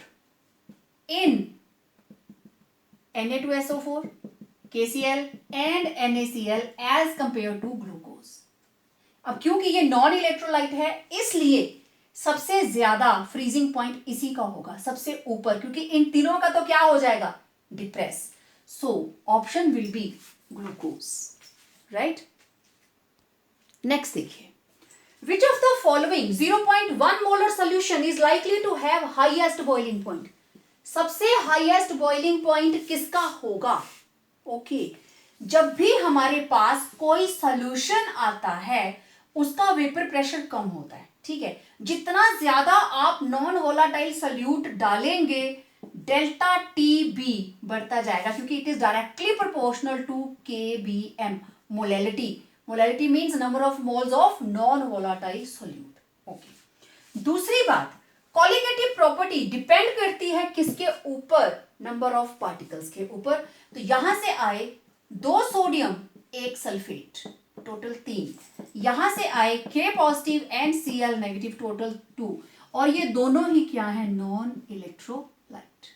in Na2SO4, KCl and NaCl as compared to glucose. अब क्योंकि ये नॉन इलेक्ट्रोलाइट है इसलिए सबसे ज्यादा फ्रीजिंग पॉइंट इसी का होगा, सबसे ऊपर, क्योंकि इन तीनों का तो क्या हो जाएगा depress. So option will be glucose, right. Next देखिए, which of the following 0.1 molar solution is likely to have highest boiling point. सबसे हाईएस्ट बॉइलिंग पॉइंट किसका होगा। ओके, जब भी हमारे पास कोई सॉल्यूशन आता है उसका वेपर प्रेशर कम होता है। ठीक है, जितना ज्यादा आप नॉन वोलाटाइल सॉल्यूट डालेंगे डेल्टा TB बढ़ता जाएगा, क्योंकि it is directly proportional to KBM, molality. Molality means number of moles of non volatile solute. Okay, दूसरी बात, कॉलिगेटिव प्रॉपर्टी डिपेंड करती है किसके ऊपर, नंबर ऑफ पार्टिकल्स के ऊपर। तो यहां से आए 2 सोडियम 1 सल्फेट, टोटल 3। यहां से आए K positive and Cl negative, total 2, और ये दोनों ही क्या है non electrolyte.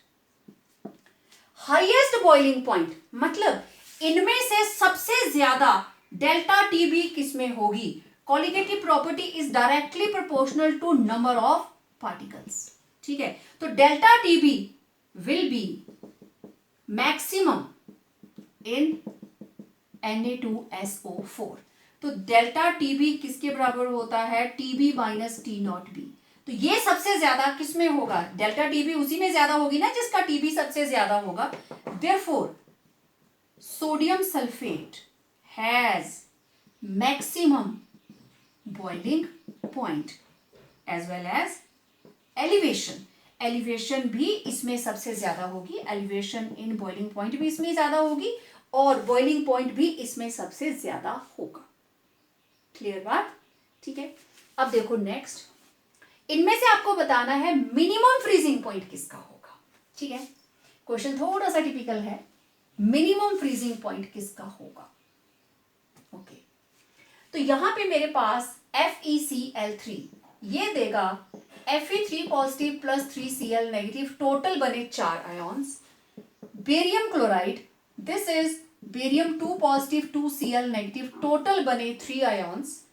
Highest boiling point मतलब इनमें से सबसे ज्यादा डेल्टा TB किसमें होगी, colligative property is directly proportional to number of particles. ठीक है, तो delta TB will be maximum in Na2SO4। तो डेल्टा TB किसके बराबर होता है, TB माइनस T0B। तो ये सबसे ज्यादा किसमें होगा, डेल्टा TB उसी में ज्यादा होगी ना जिसका TB सबसे ज्यादा होगा। Therefore sodium sulphate has maximum boiling point as well as elevation. Elevation भी इसमें सबसे ज्यादा होगी, एलिवेशन इन बॉइलिंग पॉइंट भी इसमें ज्यादा होगी और बॉइलिंग पॉइंट भी इसमें सबसे ज्यादा होगा। क्लियर बात? ठीक है, अब देखो नेक्स्ट, इनमें से आपको बताना है मिनिमम फ्रीजिंग पॉइंट किसका होगा। ठीक है, क्वेश्चन थोड़ा सा टिपिकल है, मिनिमम फ्रीजिंग पॉइंट किसका होगा। ओके, तो यहां पे मेरे पास FeCl3 ये देगा Fe3 positive plus 3Cl negative, total बने 4 ions. Barium chloride, this is barium 2 positive 2Cl negative, total बने 3 ions.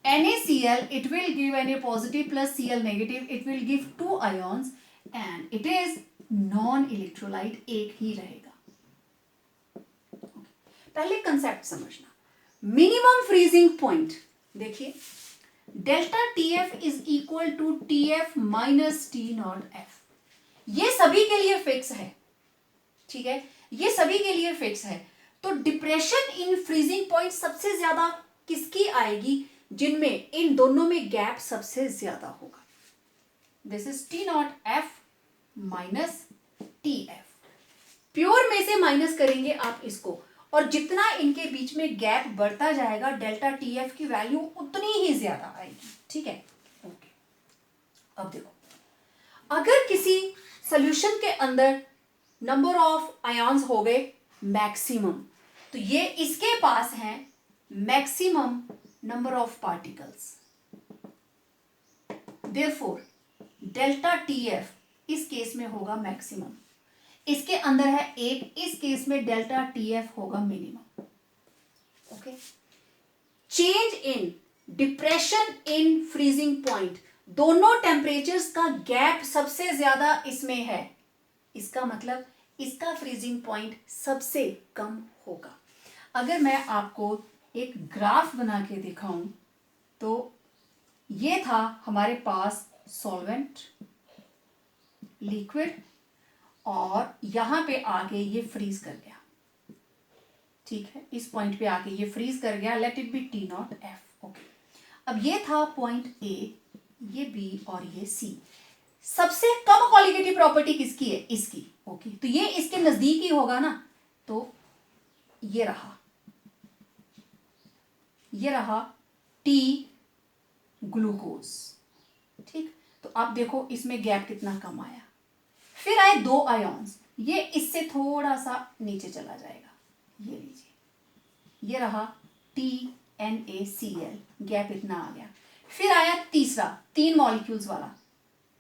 NaCl, it will give Na positive plus Cl negative, it will give 2 ions and it is non electrolyte, एक ही रहेगा। पहले concept समझना, minimum freezing point देखिए, delta TF is equal to TF minus T0F, ये सभी के लिए fix है। ठीक है, ये सभी के लिए फिक्स है। तो डिप्रेशन इन फ्रीजिंग पॉइंट सबसे ज्यादा किसकी आएगी, जिनमें इन दोनों में गैप सबसे ज्यादा होगा। This is T0F minus TF, pure में से माइनस करेंगे आप इसको, और जितना इनके बीच में गैप बढ़ता जाएगा डेल्टा TF की वैल्यू उतनी ही ज्यादा आएगी। ठीक है, ओके। अब देखो, अगर किसी सॉल्यूशन के अंदर नंबर ऑफ आयॉन्स हो गए मैक्सिमम, तो ये इसके पास है maximum number of particles, therefore delta TF इस केस में होगा मैक्सिमम। इसके अंदर है 1, इस केस में डेल्टा TF होगा minimum. Okay, change in depression in freezing point, दोनों टेम्परेचर्स का गैप सबसे ज्यादा इसमें है, इसका मतलब इसका फ्रीजिंग पॉइंट सबसे कम होगा। अगर मैं आपको एक ग्राफ बना के दिखाऊं, तो ये था हमारे पास सॉल्वेंट, लिक्विड, और यहां पे आके ये फ्रीज कर गया। ठीक है, इस पॉइंट पे आके ये फ्रीज कर गया, late it B T0F। Okay, अब ये था पॉइंट A, ये B और ये C। सबसे कम क्वालिटेटिव प्रॉपर्टी किसकी है, इसकी। ओके, तो ये इसके नजदीक ही होगा ना, तो ये रहा T ग्लूकोज। ठीक, तो आप देखो इसमें गैप कितना कम आया। फिर आए 2 आयॉन्स, ये इससे थोड़ा सा नीचे चला जाएगा, ये लीजिए, ये रहा TNaCl, गैप इतना आ गया। फिर आया तीसरा 3 मॉलिक्यूल्स वाला,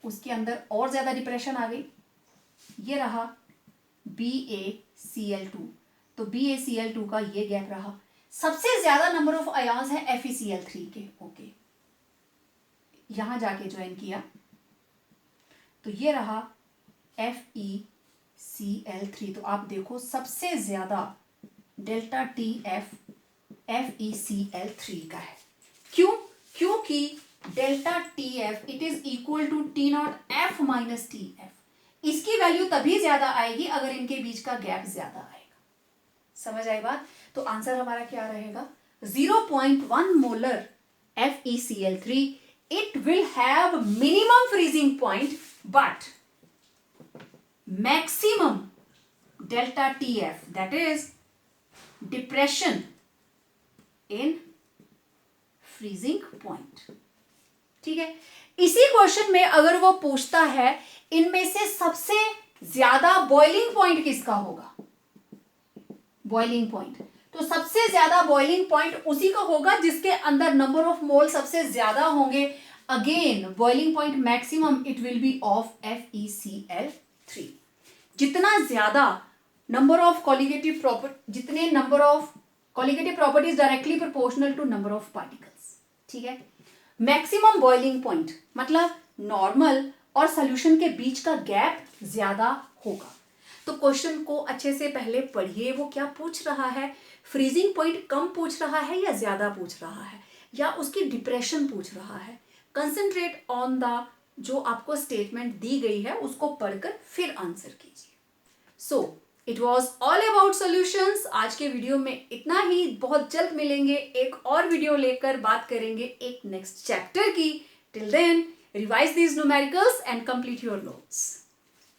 उसके अंदर और ज्यादा डिप्रेशन आ गई, ये रहा BaCl2, तो BaCl2 का ये गैप रहा। सबसे ज्यादा नंबर ऑफ आयॉन्स है FeCl3 के। ओके, यहां जाके ज्वाइन किया, तो ये रहा FeCl3, तो आप देखो सबसे ज्यादा डेल्टा TF FeCl3 का है। क्यों? क्योंकि delta TF it is equal to T0F minus TF, इसकी वैल्यू तभी ज्यादा आएगी अगर इनके बीच का गैप ज्यादा आएगा। समझ आई बात? तो आंसर हमारा क्या रहेगा, 0.1 molar FeCl3, it will have minimum freezing point but maximum delta TF, that is depression in freezing point। ठीक है, इसी क्वेश्चन में अगर वो पूछता है इनमें से सबसे ज्यादा बॉइलिंग पॉइंट किसका होगा, बॉइलिंग पॉइंट, तो सबसे ज्यादा बॉइलिंग पॉइंट उसी का होगा जिसके अंदर नंबर ऑफ मोल सबसे ज्यादा होंगे। Again boiling point maximum it will be of FeCl3। जितना ज्यादा नंबर ऑफ कॉलिगेटिव प्रॉपर्टी, जितने number of colligative properties directly proportional to number of particles. ठीक है, मैक्सिमम बॉइलिंग पॉइंट मतलब नॉर्मल और सॉल्यूशन के बीच का गैप ज्यादा होगा। तो क्वेश्चन को अच्छे से पहले पढ़िए, वो क्या पूछ रहा है, फ्रीजिंग पॉइंट कम पूछ रहा है या ज्यादा पूछ रहा है, या उसकी डिप्रेशन पूछ रहा है। कंसंट्रेट ऑन द जो आपको स्टेटमेंट दी गई है उसको पढ़कर फिर आंसर कीजिए। So it was all about solutions. आज के वीडियो में इतना ही, बहुत जल्द मिलेंगे एक और वीडियो लेकर, बात करेंगे एक नेक्स्ट चैप्टर की। Till then Revise these numericals and complete your notes.